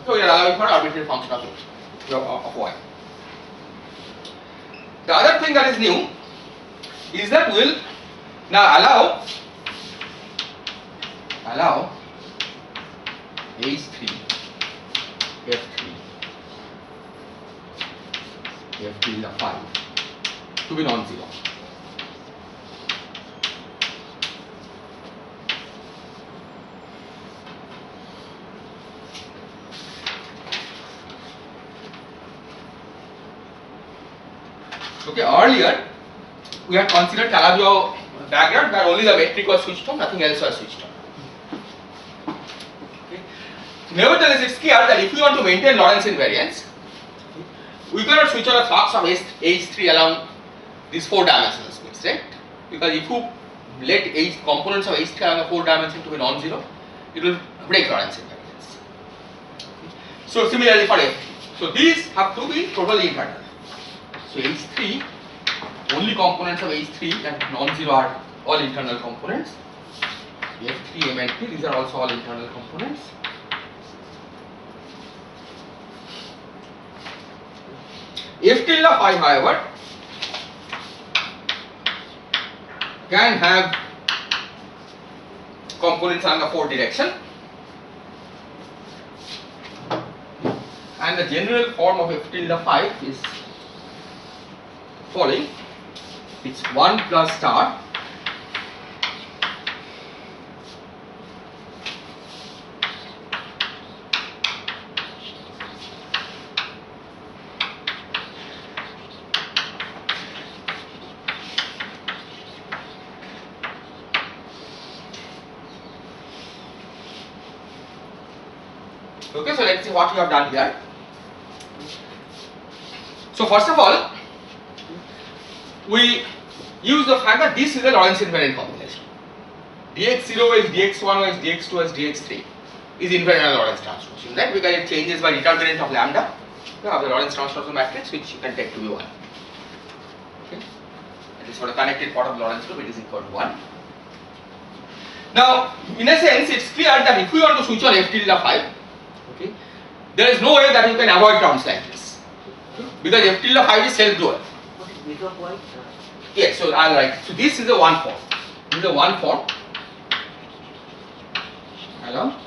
So we are allowing for arbitrary function of y. The other thing that is new is that we will now allow H3, F3, F tilde 5 to be non-zero. Okay, earlier we had considered Calabi-Yau diagram where only the metric was switched on, nothing else was switched on. Okay. Nevertheless, it's clear that if we want to maintain Lorentz invariance, we cannot switch on a flux of H3 along this 4-dimensional space, right? Because if you let components of H3 along a 4-dimension to be non-zero, it will break Lorentz invariance. So similarly for F3. So these have to be totally internal. So H3, only components of H3 that non-zero are all internal components. F3, M and P, these are also all internal components. F tilde phi, however, can have components along the 4 direction, and the general form of F tilde phi is following. It's 1 plus star okay, so let's see what we have done here. So first of all, we use the fact that this is a Lorentz invariant combination. dx0 is dx1 is dx2 is dx3 is invariant Lorentz transformation, right? Because it changes by determinant of lambda. You have the Lorentz transformation matrix which you can take to be 1. Okay, it is for the connected part of the Lorentz group, it is equal to 1. Now, in a sense, it's clear that if we want to switch on F tilde phi, okay, there is no way that you can avoid terms like this, okay? Because F tilde phi is self-dual. bigger point? Yes, so I'll write. So this is a one form. This is a one form along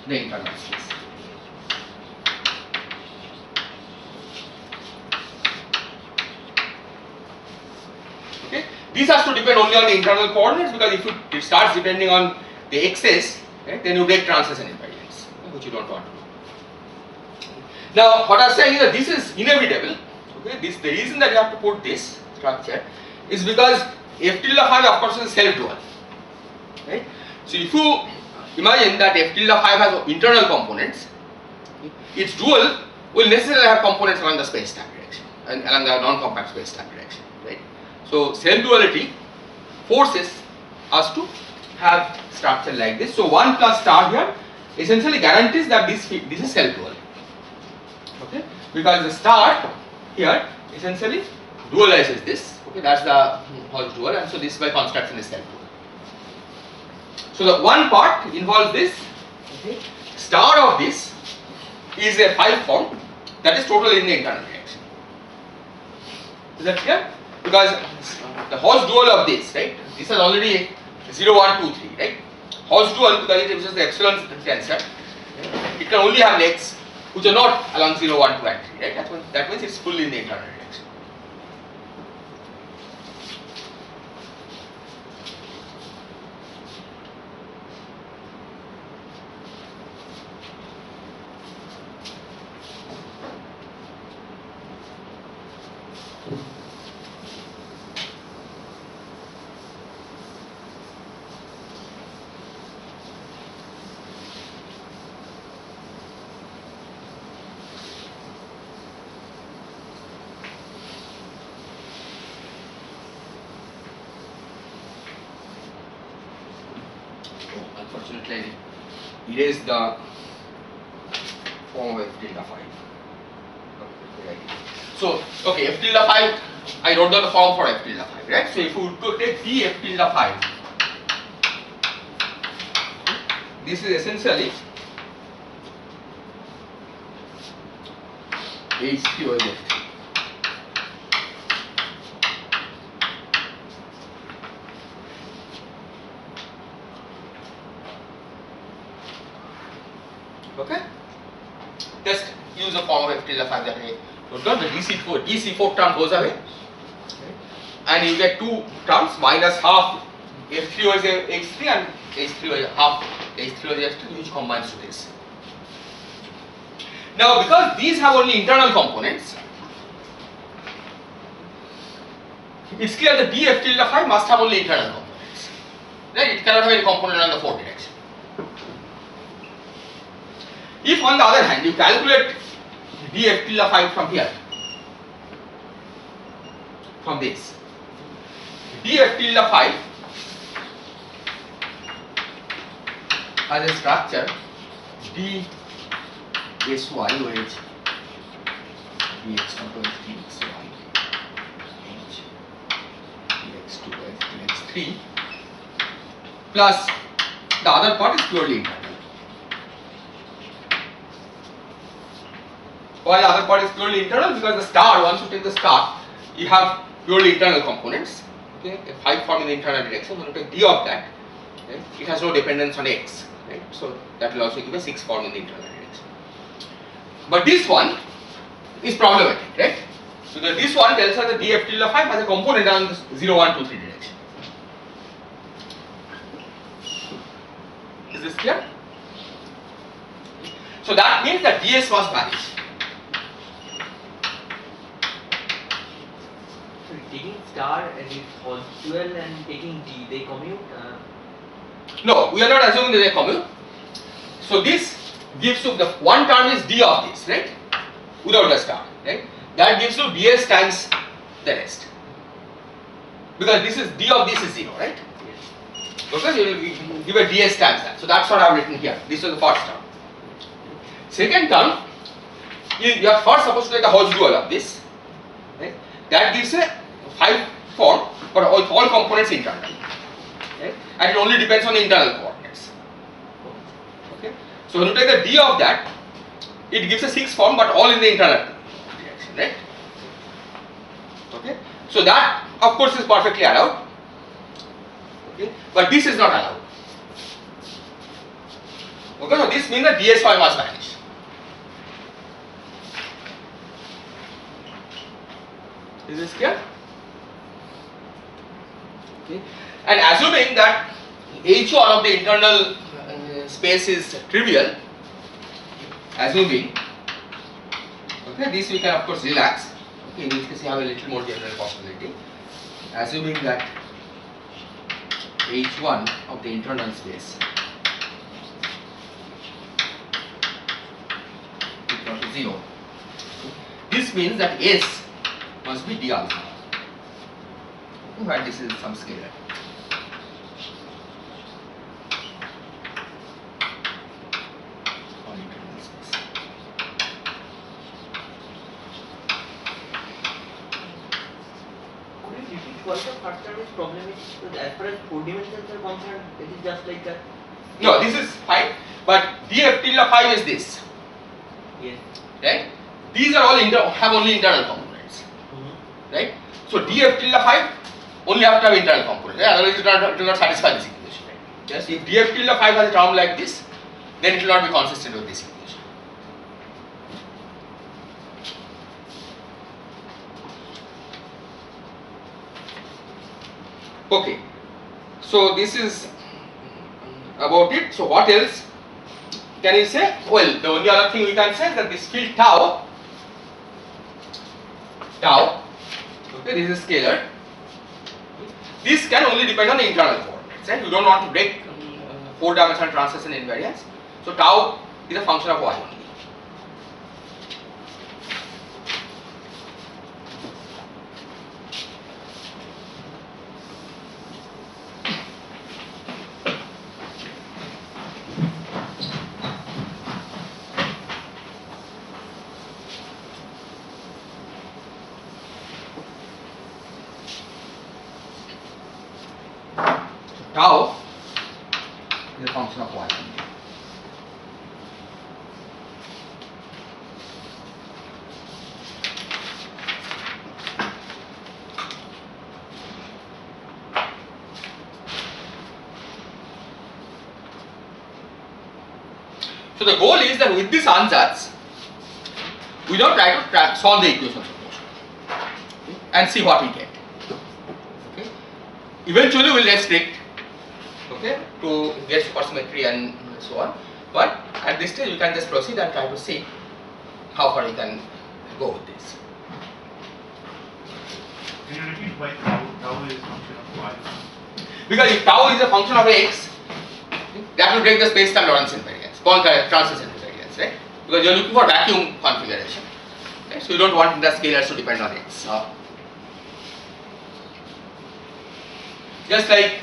the internal space. Okay. This has to depend only on the internal coordinates, because if it starts depending on the x's, right, then you break translation invariance, which you don't want to do. Now, what I'm saying is that this is inevitable. Okay, the reason that you have to put this structure is because f tilde phi of course is self-dual. Right? So if you imagine that f tilde phi has internal components, its dual will necessarily have components along the space-time direction and along the non-compact space-time direction. Right? So self-duality forces us to have structure like this. So 1 plus star here essentially guarantees that this is self-dual. Okay? Because the star here essentially dualizes this. Okay, that's the Hodge dual, and so this by construction is self-dual. So the one part involves this. Okay, star of this is a phi form that is totally in the internal direction. Is that clear? Because the Hodge dual of this, right? This is already 0, 1, 2, 3, right? Hodge dual, because it uses the epsilon tensor, it can only have legs which are not along 0, 1, 2 and 3, right? That means it's fully in the internal direction. Unfortunately, I erased the form of f tilde phi. So, okay, f tilde phi, I wrote down the form for f tilde phi, right? So, if you take d f tilde phi, this is essentially h3 over f3. Okay? Just use the form of f tilde phi that I wrote down. The DC4 term goes away, and you get two terms minus half f3 over x3 and h3 over half h3 over x2, which combines to this. Now, because these have only internal components, it's clear that d f tilde phi must have only internal components. Right? It cannot have any component on the fourth direction. If on the other hand you calculate d f tilde phi from here, from this, d f tilde phi has a structure d sy over h dx not over dxy h dx2 over dx3 plus the other part is purely internal. Why the other part is purely internal? Because the star, once you take the star, you have purely internal components. Okay, a phi form in the internal direction. When you take d of that, okay, it has no dependence on x. Right? So that will also give a 6 form in the internal direction. But this one is problematic, right? Because this one tells us that d f tilde phi has a component on the 0, 1, 2, 3 direction. Is this clear? So that means that ds must vanish. Taking star and its Hodge dual and taking d, they commute? No, we are not assuming that they commute. So this gives you the one term is d of this, right? Without the star, right? That gives you ds times the rest. Because this is d of this is 0, right? Because you will give a ds times that. So that's what I have written here. This is the first term. Second term, you are first supposed to take a Hodge dual of this, right? That gives a phi form, but all components internal, right? And it only depends on the internal coordinates. Okay. So when you take the d of that, it gives a 6 form, but all in the internal direction, right? Okay. So that of course is perfectly allowed, okay, but this is not allowed. Okay, so this means that DS5 must vanish. Is this clear? Okay. And assuming that H1 of the internal space is trivial, assuming, okay, this we can of course relax. Okay, in this case you have a little more general possibility. Assuming that H1 of the internal space is equal to 0. This means that S must be d alpha, where this is some scalar. On internal space. Could you repeat what the first term is problem is? So as far as 4 dimensions are concerned, it is just like that. No, this is 5, but df tilde 5 is this, Yes. right? These are all have only internal components, right? So df tilde 5 only have to have internal components, right? Otherwise it will not satisfy this equation. Yes, if df tilde 5 has a term like this, then it will not be consistent with this equation. Okay, so this is about it. So what else can you say? Well, the only other thing we can say is that this field tau, okay, this is scalar. This can only depend on the internal coordinates, right? You don't want to break 4-dimensional translation invariance. So tau is a function of y only. Tau is a function of y. So the goal is that with this ansatz, we don't try to solve the equations of motion, okay, and see what we get. Okay. Eventually we will restrict, okay, to get supersymmetry and so on. But at this stage we can just proceed and try to see how far we can go with this. Can you repeat why tau is a function of y? Because if tau is a function of x, that will break the space-time Lorentz invariance, translation invariance, right? Because you are looking for vacuum configuration, right? So you don't want the scalars to depend on x. Just like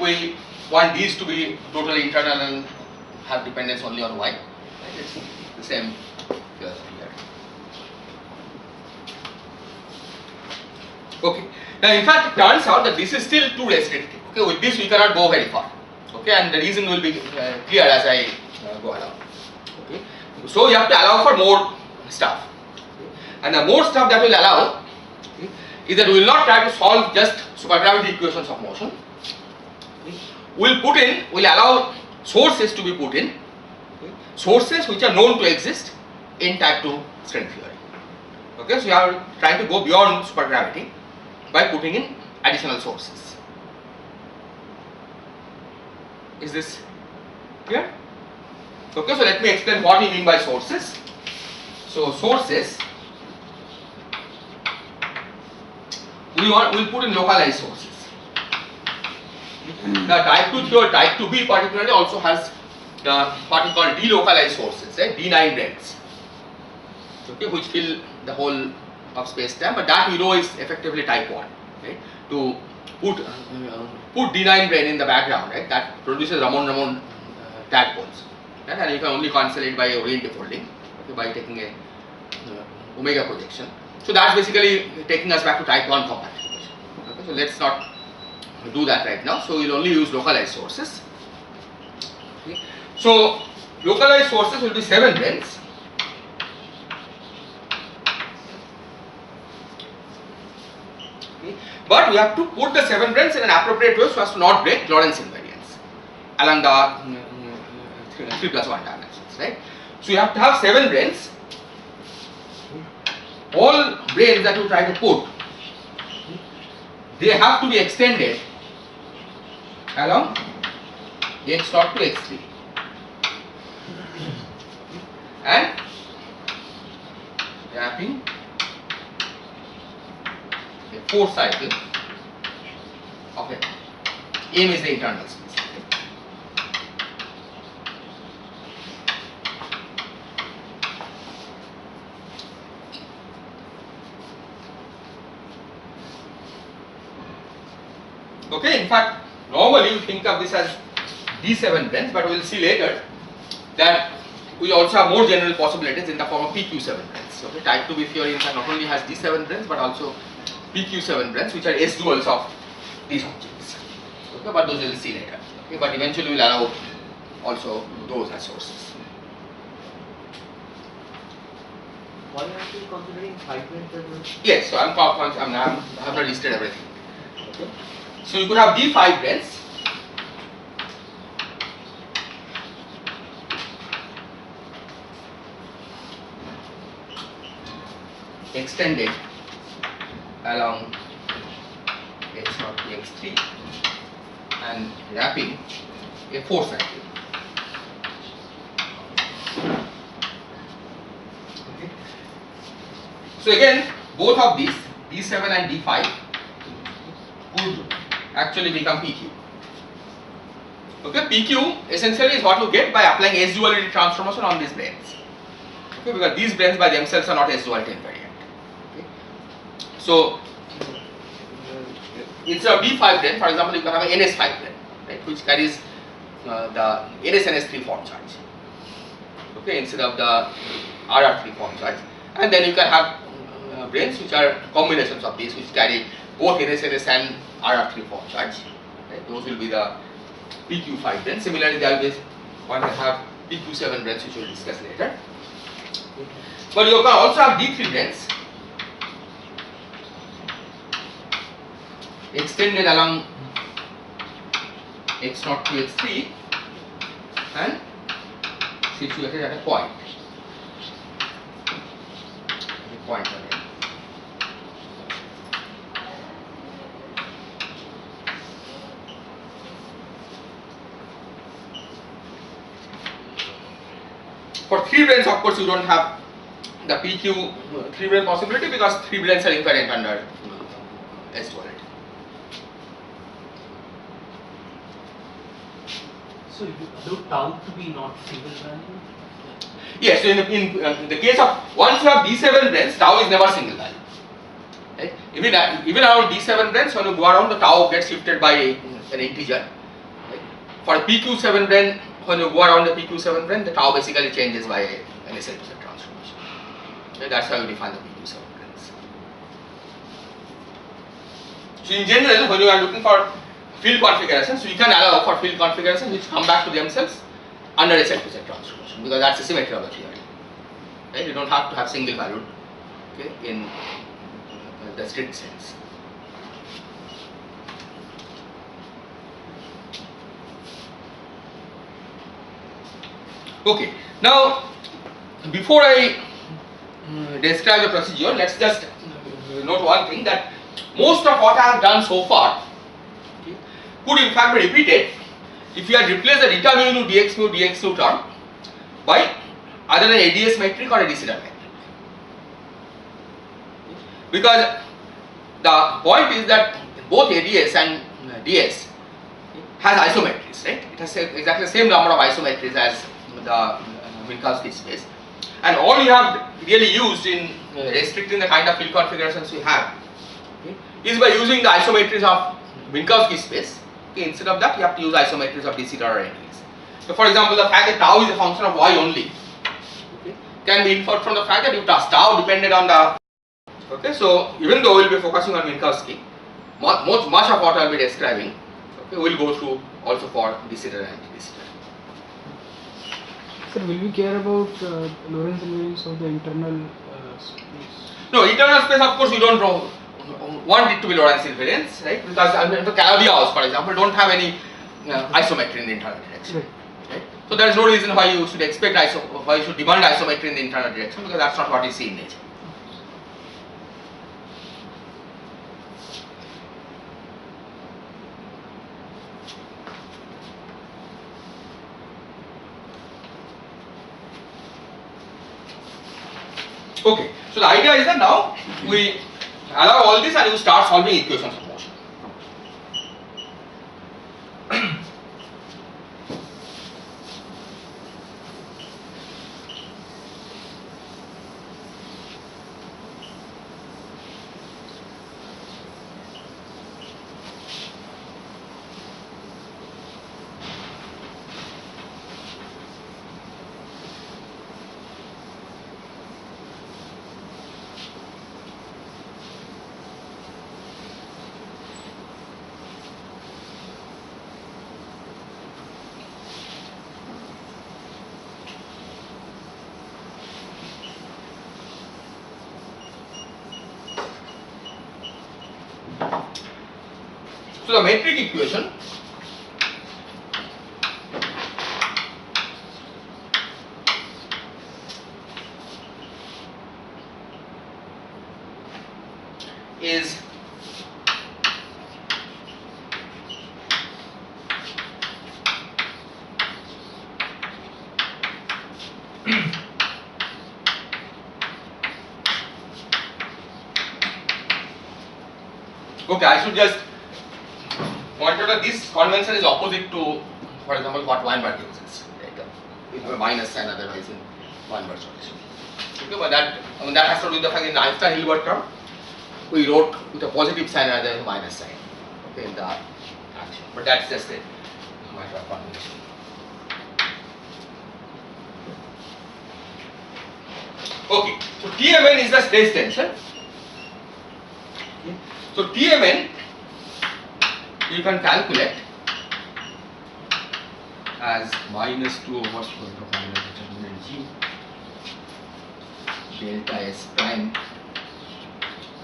we want these to be totally internal and have dependence only on y, right? It's the same here. Okay. Now, in fact, it turns out that this is still too restrictive. Okay, with this we cannot go very far. Okay, and the reason will be clear as I go along. Okay, so you have to allow for more stuff, okay. And the more stuff that will allow, okay, is that we will not try to solve just supergravity equations of motion. Okay. We'll allow sources to be put in, okay, sources which are known to exist in type 2 string theory. Okay, so you are trying to go beyond supergravity by putting in additional sources. Is this clear? Okay, so let me explain what we mean by sources. So sources, we'll put in localized sources. The type 2 theory, type 2b particularly also has what we call delocalized sources, right? D9 branes, okay, which fill the whole of space-time, but that we know is effectively type 1, right? To put D9 brane in the background, right? That produces Ramon tadpoles, right? And you can only cancel it by Orient defolding, okay, by taking a omega projection. So that's basically taking us back to type 1 compactification. Okay, so let's not do that right now. So we'll only use localized sources. Okay. So localized sources will be 7 branes. Okay. But we have to put the 7 branes in an appropriate way so as to not break Lorentz invariance along the 3 plus 1 dimensions, right? So you have to have 7 branes. All branes that you try to put, they have to be extended along x0 to x3 and wrapping a 4 cycle of it. M is the internal space. Okay, in fact, normally you think of this as D7 branes, but we will see later that we also have more general possibilities in the form of PQ7 branes. Okay, type 2B theory in fact not only has D7 branes but also PQ7 branes, which are S duals of these objects. Okay, but those we will see later. Okay, but eventually we will allow also those as sources. Why are you considering 5 branes as well? Yes, so I have not listed everything. Okay. So you could have D5 branes. Extended along x0 to x3 and wrapping a 4 cycle. Okay. So again, both of these D7 and D5 would actually become PQ. Okay, PQ essentially is what you get by applying S duality transformation on these branes. Okay, because these branes by themselves are not S duality invariant. Okay. So instead of D5 brane, for example, you can have an NS5 brane, right, which carries the NS-NS3 form charge. Okay, instead of the RR3 form charge, and then you can have branes which are combinations of these, which carry both NS-NS and RR3 form charge. Right? Those will be the PQ5 branes. Similarly, there will be one can have PQ7 branes, which we will discuss later. But you can also have D3 branes extended along x0 to x3 and situated at a point. A point on it. For 3 branes, of course, you don't have the PQ 3 brane possibility because 3 branes are invariant under S duality. So you allow tau to be not single value? Yes, so in the case of once you have D7 branes, tau is never single value. Right? Even around D7 branes, when you go around, the tau gets shifted by an integer. Right? For PQ7 brane, when you go around the PQ7 brane, the tau basically changes by an SL to Z transformation. Okay? That's how you define the PQ7 branes. So in general, when you are looking for field configurations, we can allow for field configurations which come back to themselves under SL to Z transformation, because that's the symmetry of the theory. Right? You don't have to have single valued, okay, in the strict sense. Okay, now before I describe the procedure, let's just note one thing, that most of what I have done so far, okay, could in fact be repeated if you had replaced the eta mu dx nu term by either an ADS metric or a de Sitter metric. Because the point is that both ADS and DS has isometries, right? It has exactly the same number of isometries as the Minkowski space, and all you have really used in restricting the kind of field configurations you have, okay, is by using the isometries of Minkowski space. Okay, instead of that, you have to use isometries of de Sitter or ADS. So, for example, the fact that tau is a function of y only, okay, can be inferred from the fact that if tau depended on the, okay, so even though we will be focusing on Minkowski, much of what I will be describing, okay, we will go through also for de Sitter and de Sitter. Sir, will we care about Lorentz invariance of the internal space? No, internal space, of course, we don't know want it to be Lorentz invariance, right? Because the Calabi-Yau, for example, don't have any isometry in the internal direction. Right? So there is no reason why you should expect why you should demand isometry in the internal direction, because that's not what you see in nature. Okay, so the idea is that now we allow all this and you start solving equations of motion. So the metric equation is okay, I should just point out that this convention is opposite to, for example, what Weinberg uses. Right? We have a minus sign otherwise in Weinberg solution. Okay, but that has to do with the fact that in the Einstein-Hilbert term, we wrote with a positive sign rather than a minus sign. Okay, in the action. But that's just a matter of convention. Okay, so Tmn is the stress tension. Okay. So Tmn you can calculate as minus 2 over square root of minus determinant G delta S prime.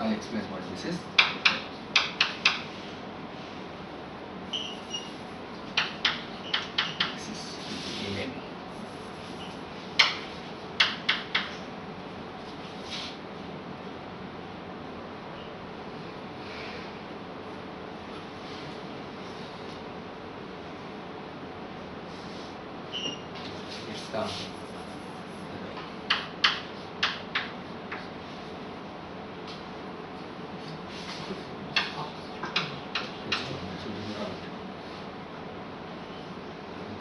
I'll explain what this is. This is Tmn. Down.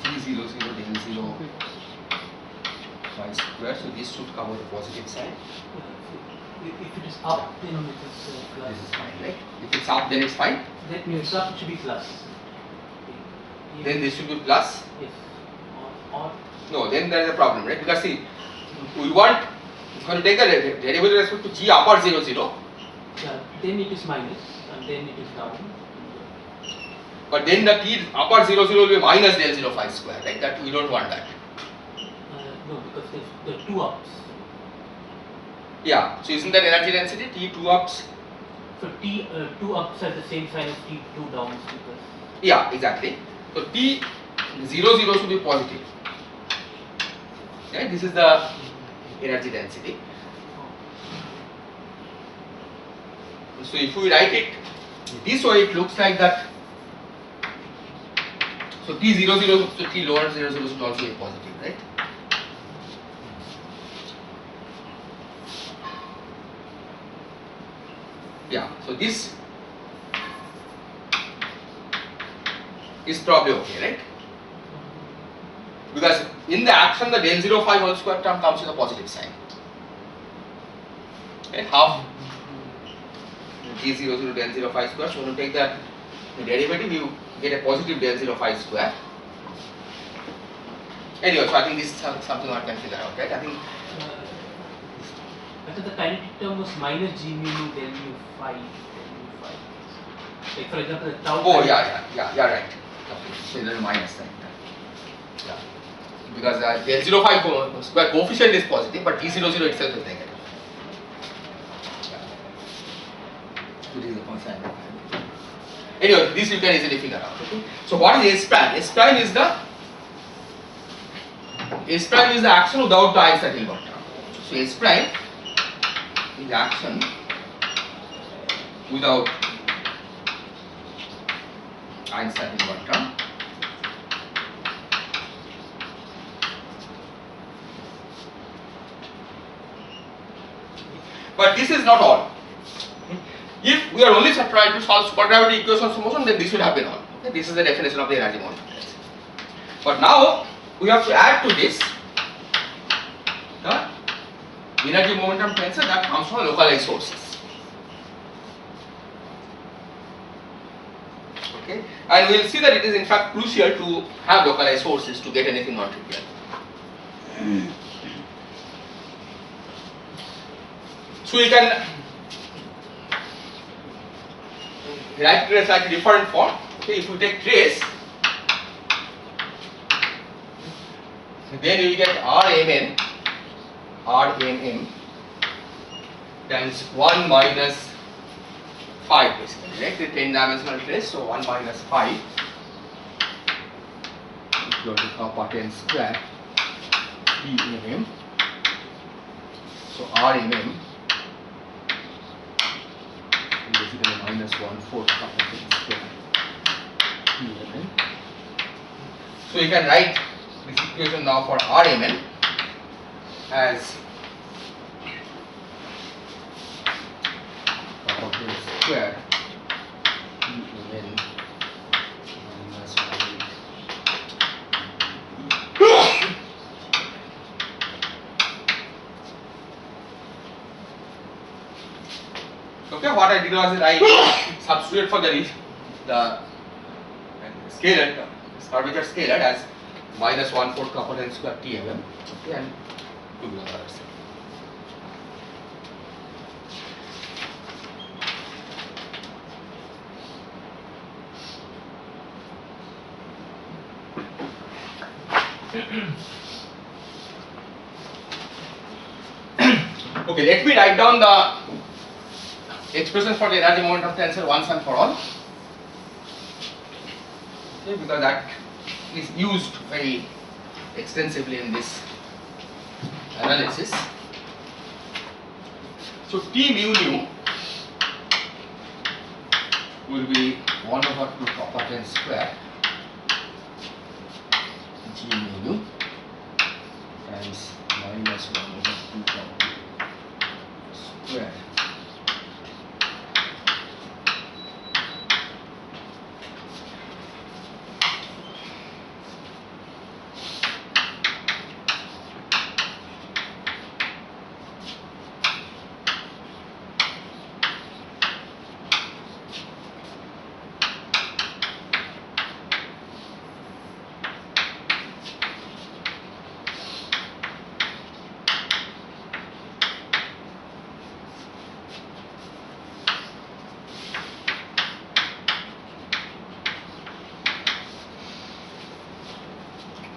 G00 del 0 y square, so this should cover the positive side. If it is up, then it is plus. This is fine, right? If it's up, then it's fine. Then it's up, it should be plus. Then this should be plus. Yes. Or No, then there is a problem, right? Because see, we want, when you take the derivative with respect to G upper 0, 0, yeah, then it is minus, and then it is down. but then the T upper 0, 0 will be minus del 0 phi square, right? That we don't want that. No, because the two ups. Yeah, so isn't that energy density? T 2 ups? So T two ups are the same sign as T two downs because. Yeah, exactly. So T 0, 0 should be positive. Right? This is the energy density. So if we write it this way, it looks like that. So T 0, 0, so T lower 0, 0 should also be positive, right? Yeah, so this is probably okay, right? Because in the action, the del 0 phi whole square term comes with a positive sign. Right? Half G 0, 0 del 0 phi square. So when you take the derivative, you get a positive del 0 phi square. Anyway, so I think this is something one can figure out, right? I think. I thought the kinetic term was minus G mu nu del mu phi del mu phi. Like for example, the tau. Oh yeah, right. Okay. So there is a minus sign. Yeah. Because del 0 phi square coefficient is positive, but T 0, 0 itself is negative. Yeah. which is the function. Anyway, this you can easily figure out. Okay? So what is S prime? S prime is the action without the Einstein-Hilbert term. So S prime is action without Einstein-Hilbert term. But this is not all. If we are only trying to solve supergravity equations of motion, then this will happen all. Okay? This is the definition of the energy momentum tensor. But now we have to add to this the energy momentum tensor that comes from localized sources. Okay, and we will see that it is in fact crucial to have localized sources to get anything non-trivial. So you can write it in a slightly different form. Okay, if you take trace, then you will get RMM times 1 minus 5 basically, right? The 10-dimensional trace, so 1 minus 5 equal to kappa 10 square TMM. So RMM is basically minus 1/4 kappa 10 square TMM. So you can write this equation now for RMN as kappa 10 square TMN minus 1. Okay, what I did was I substituted for the scalar, curvature scalar as minus 1/4 kappa 10 square TMM. Okay, and do the others. Okay, let me write down the expression for the energy momentum tensor once and for all. Okay, because that is used very extensively in this analysis. So T mu nu will be 1/2 kappa 10 square G mu nu times minus 1/2 kappa square .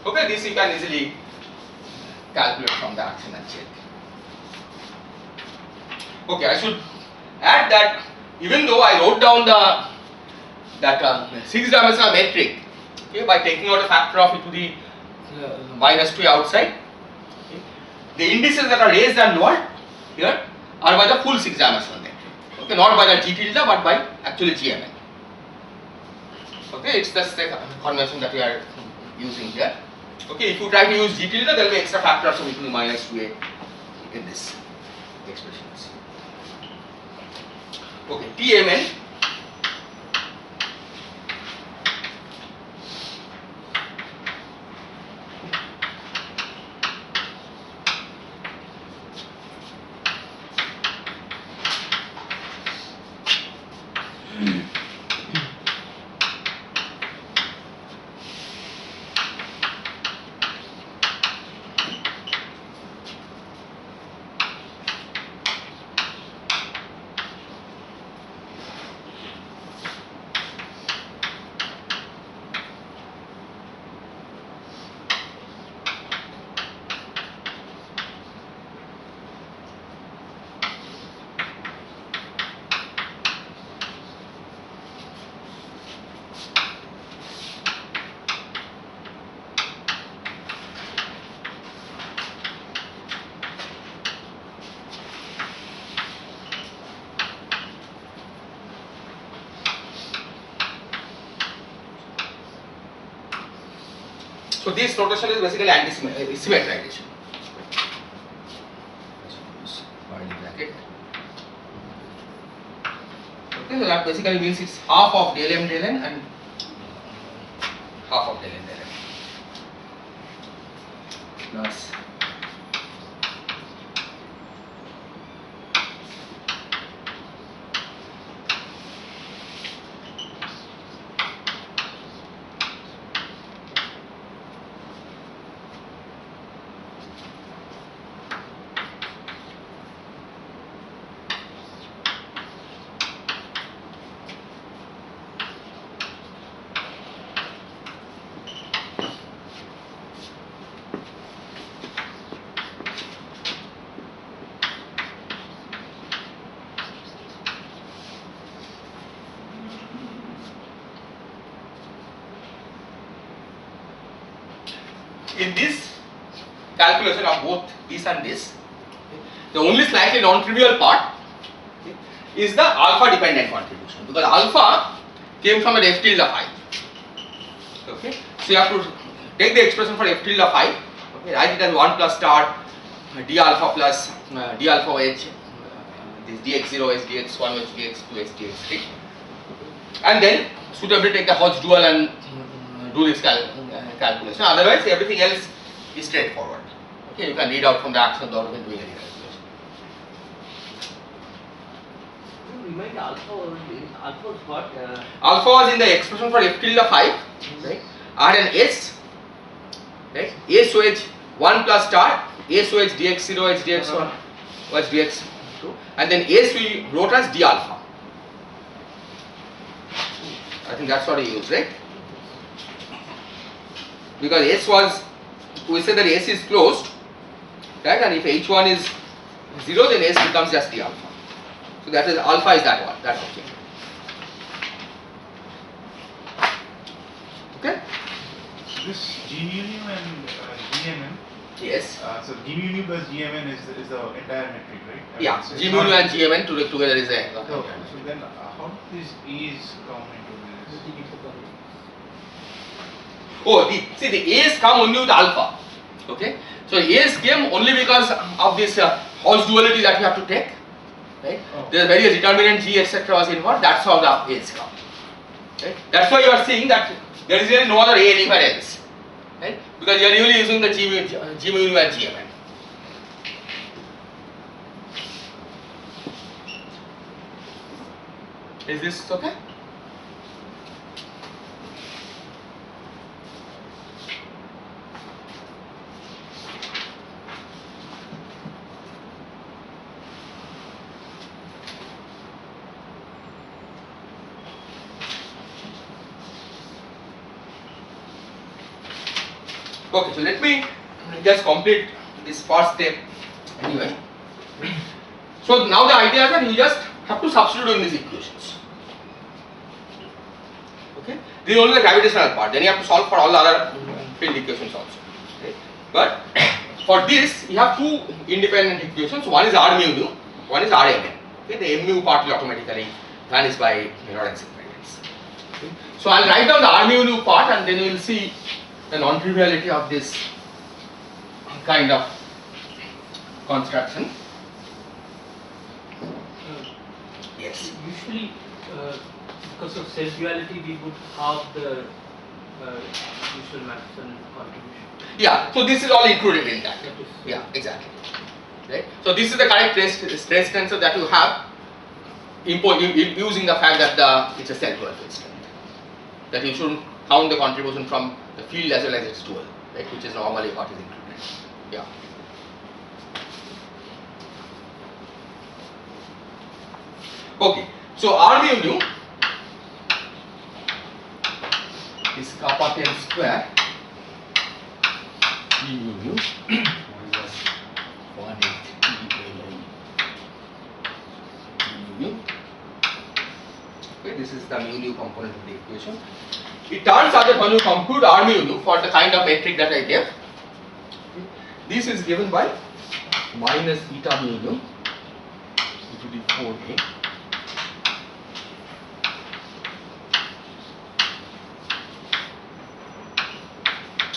Okay, this you can easily calculate from the action and check. Okay, I should add that even though I wrote down that 6-dimensional metric, okay, by taking out a factor of e to the minus 2 outside, okay, the indices that are raised and lowered here are by the full 6-dimensional metric. Okay, not by the G tilde but by actually GMN. Okay, it's the convention that we are using here. Okay, if you try to use G tilde, there will be extra factors of e to the minus 2a in this expressions. Okay, TMN So this notation is basically anti-symmetrization. Curly bracket. Okay, so that basically means it's half of del m del n and half of del n del n plus in this calculation of both this and this, the only slightly non-trivial part is the alpha dependent contribution, because alpha came from an f tilde phi. Okay, so you have to take the expression for f tilde phi, okay, write it as 1 plus star d alpha plus d alpha h, this dx0 h dx1 h dx2 h dx3, and then suitably take the Hodge dual and do this calculation. Otherwise, everything else is straightforward. Okay, you can read out from the action without even doing any calculation. Remind alpha was what? Alpha was in the expression for f tilde phi, right? R and S, right? S so h 1 plus star, S so h dx0 h dx1 was dx2, and then S we wrote as d alpha. I think that's what he used, right? Because S was, we say that S is closed, right? And if H1 is 0, then S becomes just d alpha. So that is alpha is that one, that object. Okay? This G mu nu and GMN. Yes. So G mu nu plus GMN is the entire metric, right? I mean, Yeah. so G it's mu nu not- and GMN together is a. So then how do these A's come into this? Oh, see the A's come only with alpha. Okay. So A's came only because of this Hodge duality that you have to take. Right. Oh. There are various determinant G etc. was involved. That's how the A's come. Right. That's why you are seeing that there is really no other A anywhere else. Right. Because you are really using the G mu nu and GMN. Is this okay? Okay, so let me just complete this first step anyway. So now the idea is that you just have to substitute in these equations. Okay, this is only the gravitational part. Then you have to solve for all the other field equations also. Okay? But for this, you have two independent equations. One is R mu nu, one is R m n. Okay, the m mu part will automatically vanish by Lorentz invariance. Okay? So I'll write down the R mu nu part, and then you will see the non-triviality of this kind of construction. Yes. Usually, because of self-duality, we would have the usual Maxwell contribution. Yeah, so this is all included in that. That is, Yeah, exactly. Right. So this is the correct stress tensor that you have using the fact that it's a self-dual field strength. That you shouldn't count the contribution from the field as well as its dual, right? Which is normally what is included. Yeah. Okay. So R mu nu is kappa 10 square E mu nu minus 1/8 E mu nu. Okay, this is the mu nu component of the equation. It turns out that when you compute R mu nu for the kind of metric that I gave, this is given by minus eta mu nu to the 4a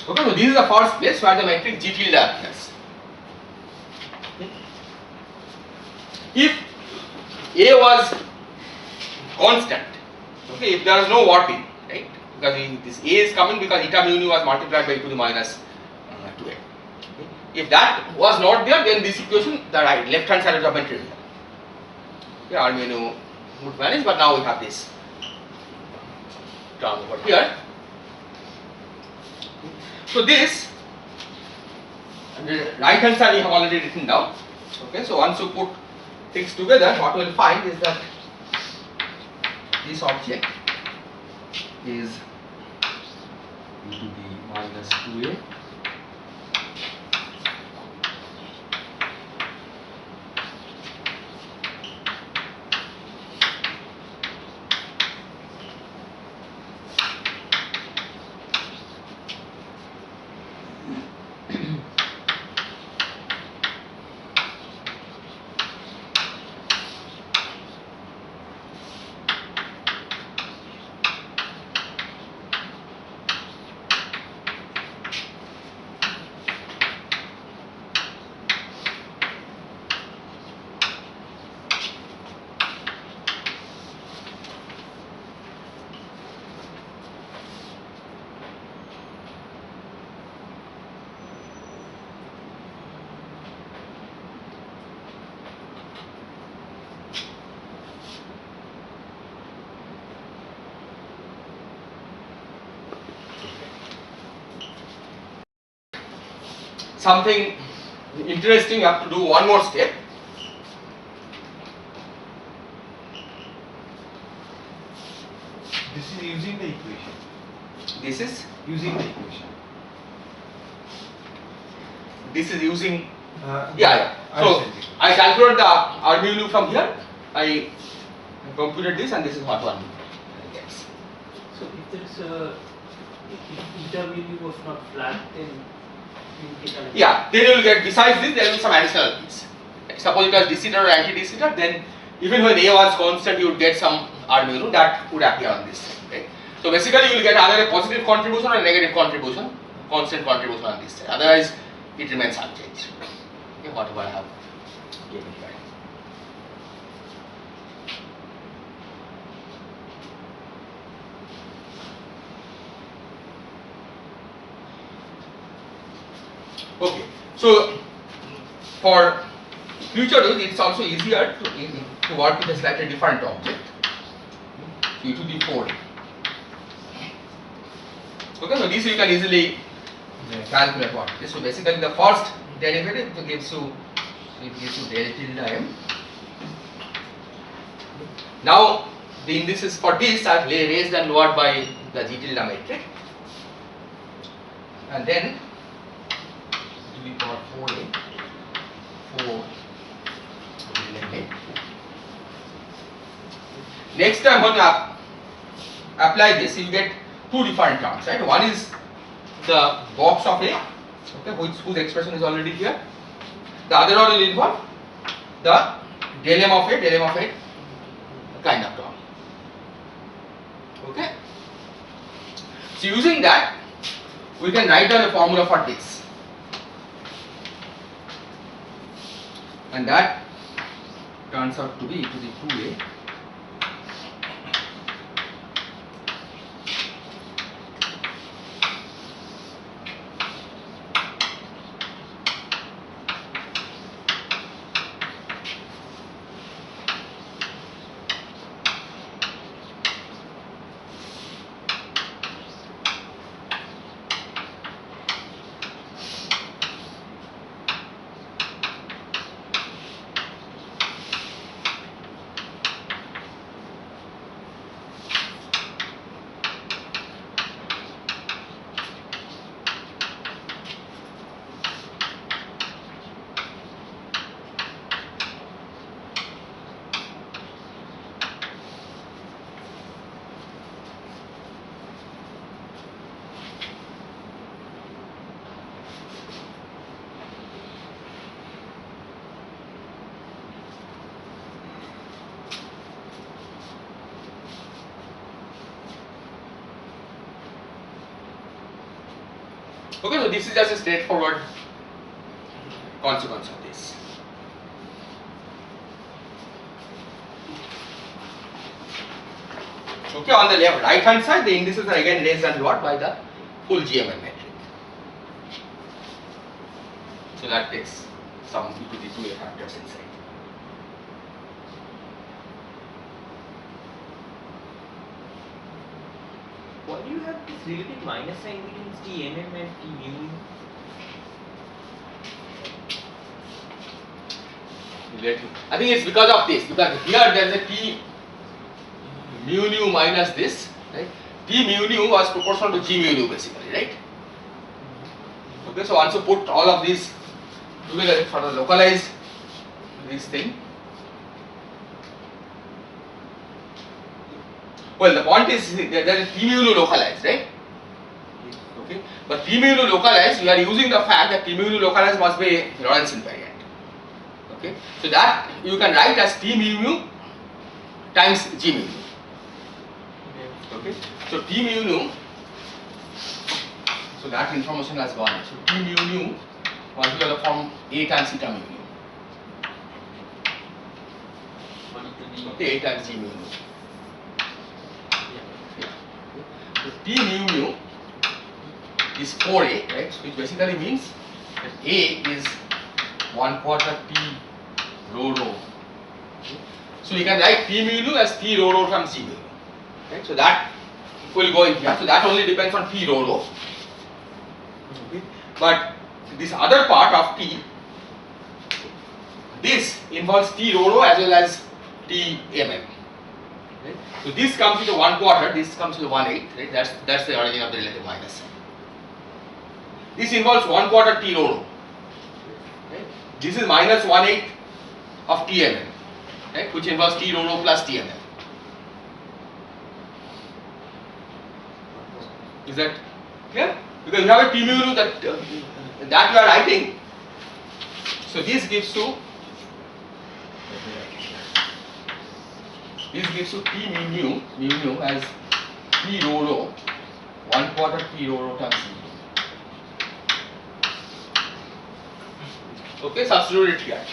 Okay, so this is the first place where the matrix G tilde appears. If A was constant, okay, if there is no warping, right, because this A is coming because eta mu nu was multiplied by e to the minus 2A. Okay. If that was not there, then this equation, the left hand side is of trivial. Okay, R mu nu would vanish, but now we have this term over here. So this, the right hand side we have already written down. Okay, so once you put things together, what we will find is that this object is e to the minus 2A something interesting, you have to do one more step. This is using the equation. This is Using the equation. using Uh, yeah. So I'll send you. I calculate the R mu nu from here. I computed this, and this is what one gets. So if there is a if eta mu was not flat, then you get a Yeah, then you will get, besides this, there will be some additional things. Suppose it was de Sitter or anti-de Sitter, then even when A was constant, you would get some R mu nu that would appear on this. Right? So basically, you will get either a positive contribution or a negative contribution, constant contribution on this side. Otherwise, it remains unchanged. Okay, whatever I have given here. Okay, so for future use, it's also easier to work with a slightly different object, e to the 4. Okay, so this you can easily calculate what it is. So basically, the first derivative gives you del tilde m. Now the indices for this are raised and lowered by the G tilde metric, and then we got 4A, 4 limit. Next time when you apply this, you get two different terms, right? One is the box of A, okay, whose expression is already here. The other one will involve the del m of A kind of term. Okay. So using that, we can write down a formula for this. And that turns out to be e to the 2A Okay, so this is just a straightforward consequence of this. Okay, on the left right hand side, the indices are again raised and what by the full GMM metric. So that takes some e to the 2a factors inside. Why do you have this relative minus sign between TMM and TMU? I think it's because of this, because here there is a T mu nu minus this, right? T mu nu was proportional to G mu nu basically, right? Okay, so once you put all of these together for the localized this thing. Well, the point is there is T mu nu localized, right? Okay, but T mu nu localized, we are using the fact that T mu nu localized must be Lorentz invariant. Okay, so that you can write as T mu nu times G mu nu. Okay, so T mu nu, so that information has gone. So T mu nu must be of the form A times theta mu nu. Okay, A times G mu nu. So T mu nu is 4A, right? Which basically means that A is 1/4 T rho rho. So you can write T mu nu as T rho rho times G mu nu. Right? So that will go in here. So that only depends on T rho rho. Okay. But this other part of T, this involves T rho rho as well as T mm. Right? So this comes with a 1/4, this comes with a 1/8. Right? That's the origin of the relative minus sign. This involves 1/4 T rho rho. Right? This is minus 1/8 of T mm, right? Which involves T rho rho plus T mm. Is that clear? Because you have a T mu nu that you are writing. So this gives you T mu nu as T rho rho 1/4 T rho rho times mu. Okay, substitute it here.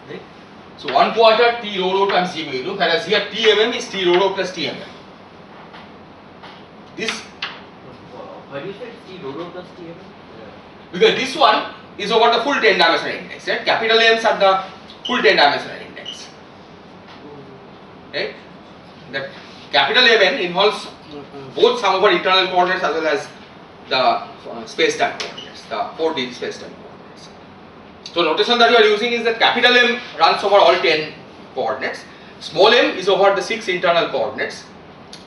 Okay. So 1/4 T rho rho times G mu nu, whereas here T mm is T rho rho plus T mm. This, Why do you say T rho rho plus TMM? because this one is over the full 10 dimensional index, right? Capital M's are the full 10 dimensional index. Right? That capital Mn involves both sum over internal coordinates as well as the space-time coordinates, the 4D space-time coordinates. So notation that you are using is that capital M runs over all 10 coordinates, small m is over the 6 internal coordinates,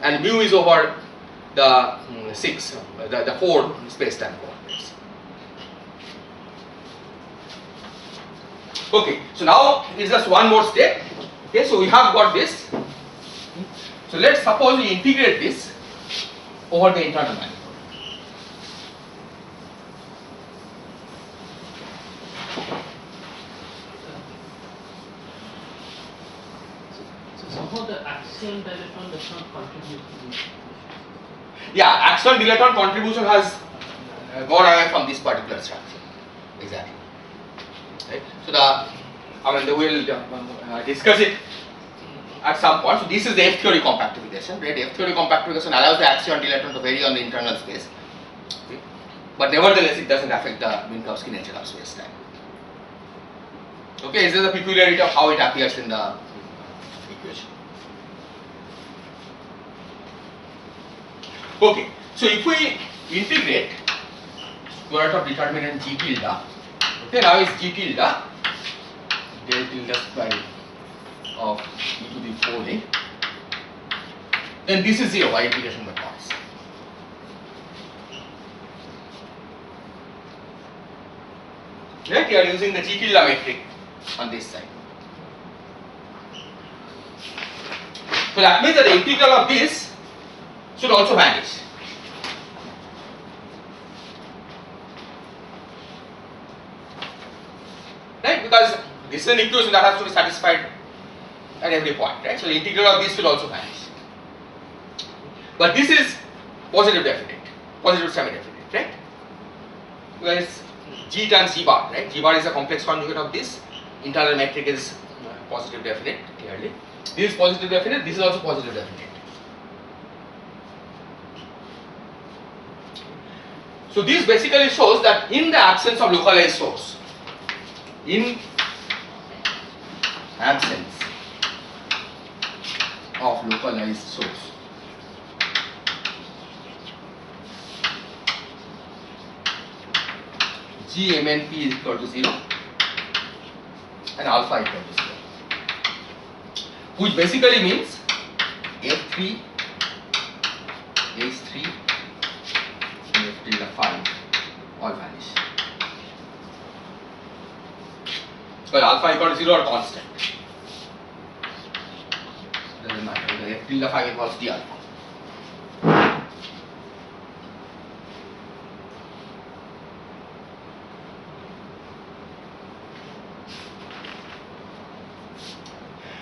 and mu is over the 4 space-time coordinates. Okay, so now it's just one more step. Okay, so we have got this. So let's suppose we integrate this over the internal manifold. So somehow the axial dilaton does not contribute to this. Yeah, axial dilaton contribution has gone away from this particular structure. Exactly. Right. So we will discuss it at some point. So this is the F theory compactification. Right. F theory compactification allows the axial dilaton to vary on the internal space, okay. But nevertheless it doesn't affect the Minkowski nature of space time. Okay, this is the peculiarity of how it appears in the equation. Okay, so if we integrate square root of determinant G tilde, okay, now is G tilde del tilde square of e to the 4a, then this is 0 by integration by parts. Right, you are using the G tilde metric on this side. So that means that the integral of this should also vanish. Right, because this is an equation that has to be satisfied at every point, right? So the integral of this will also vanish. But this is positive definite, positive semi-definite, right? whereas G times G bar, right? G bar is a complex conjugate of this. Internal metric is positive definite, clearly. This is positive definite, this is also positive definite. So this basically shows that in the absence of localized source, in absence of localized source, GMNP is equal to 0 and alpha equal to 0, which basically means F3, H3, and F tilde phi all vanish. Well, alpha equal to 0 or constant. Doesn't matter because F tilde phi involves D alpha.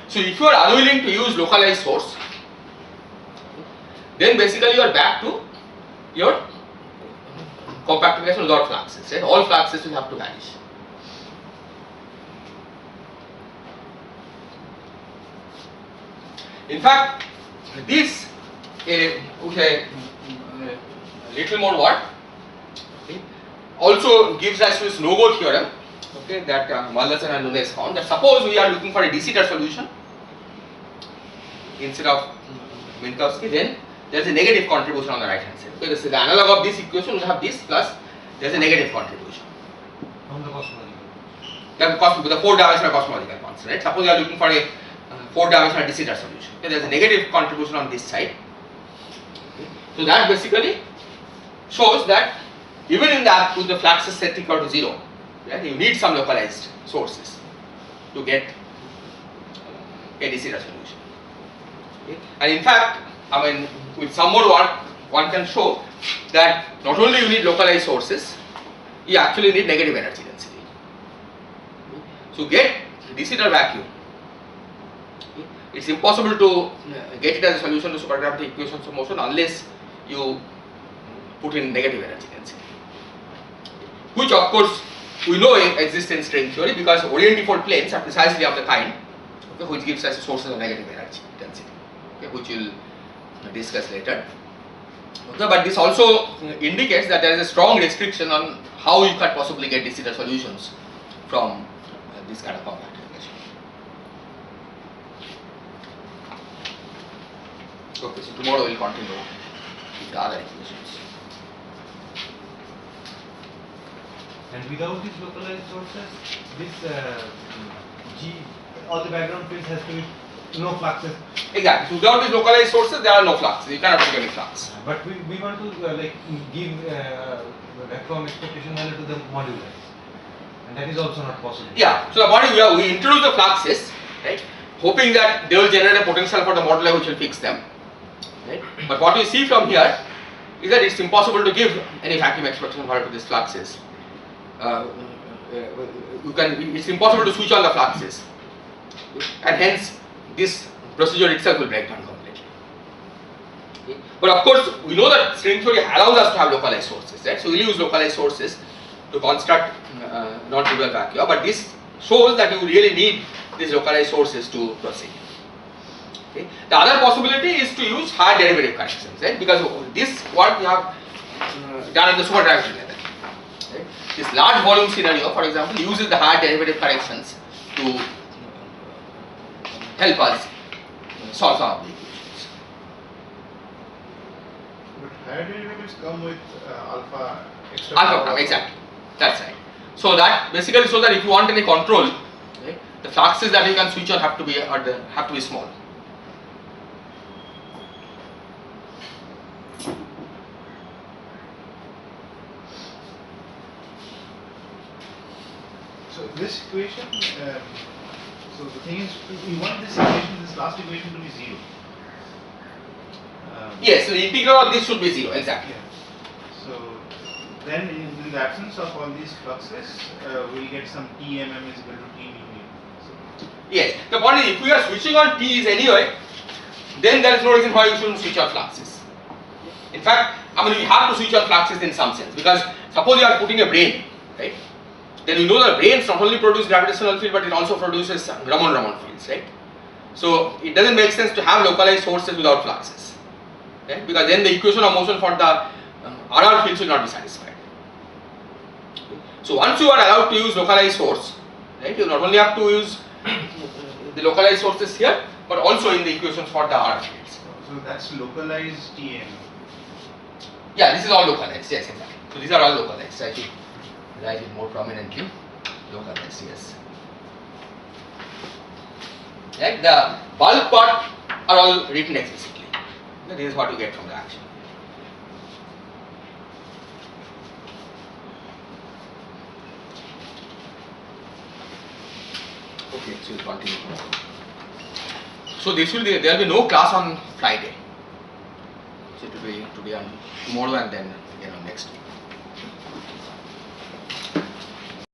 So if you are unwilling to use localized source, then basically you are back to your compactification without fluxes, right? All fluxes will have to vanish. In fact, this with a little more work, okay, also gives us this no-go theorem, okay, that Maldasan and Nunes found, that suppose we are looking for a de Sitter solution instead of Minkowski, then there is a negative contribution on the right hand side. Okay, this is the analog of this equation. We have this plus there is a negative contribution From the cosmological. the 4-dimensional cosmological constant. Right? Suppose you are looking for a 4-dimensional de Sitter solution. Okay, there is a negative contribution on this side. Okay. So that basically shows that even in that with the fluxes set equal to 0, right, you need some localized sources to get a de Sitter solution. Okay. And in fact, I mean, with some more work, one can show that not only you need localized sources, you actually need negative energy density. So get de Sitter vacuum. It's impossible to get it as a solution to supergravity equations of motion unless you put in negative energy density, which of course we know exists in string theory because orientifold planes are precisely of the kind, okay, which gives us sources of negative energy density, okay, which we'll discuss later. Okay, but this also indicates that there is a strong restriction on how you can possibly get de Sitter solutions from this kind of compactification. Okay, so tomorrow we'll continue with the other equations. And without these localized sources, this G, all the background fields has to be no fluxes. Exactly. So without these localized sources, there are no fluxes. You cannot take any flux. But we want to like give vacuum expectation value to the moduli, and that is also not possible. Yeah. So the body we introduce the fluxes, right? Hoping that they will generate a potential for the moduli which will fix them. Right? But what we see from here is that it's impossible to give any vacuum expectation value to these fluxes. It's impossible to switch on the fluxes, and hence this procedure itself will break down completely. Okay. But of course, we know that string theory allows us to have localized sources, right? So we'll use localized sources to construct non-trivial vacua. But this shows that you really need these localized sources to proceed. Okay. The other possibility is to use higher derivative corrections, right? Because this work we have done at the supergravity level. Right? This large volume scenario, for example, uses the higher derivative corrections to help us solve some of the equations. But higher derivatives come with alpha extra. Alpha term, exactly. That's right. So that basically shows that if you want any control, right, the fluxes that you can switch on have to be small. So this equation, so the thing is, we want this equation, this last equation to be 0. Yes, so the integral of this should be 0, exactly. Yeah. So then in the absence of all these fluxes, we'll get some TMM is equal to T mu. So Yes, the point is if we are switching on T's anyway, then there is no reason why you shouldn't switch on fluxes. In fact, I mean, you have to switch on fluxes in some sense because Suppose you are putting a brain, right? Then you know the brains not only produce gravitational field, but it also produces Raman fields, right? So it doesn't make sense to have localized sources without fluxes, right? Because then the equation of motion for the RR fields will not be satisfied. So once you are allowed to use localized source, right, you not only have to use the localized sources here, but also in the equations for the RR fields. So that's localized TM. Yeah, this is all localized, yes, exactly. So these are all localized. I should write it more prominently. Localized, yes. Right, the bulk part are all written explicitly. This is what you get from the action. Okay, so we'll continue. So there will be no class on Friday. So it will be today and tomorrow and then again on next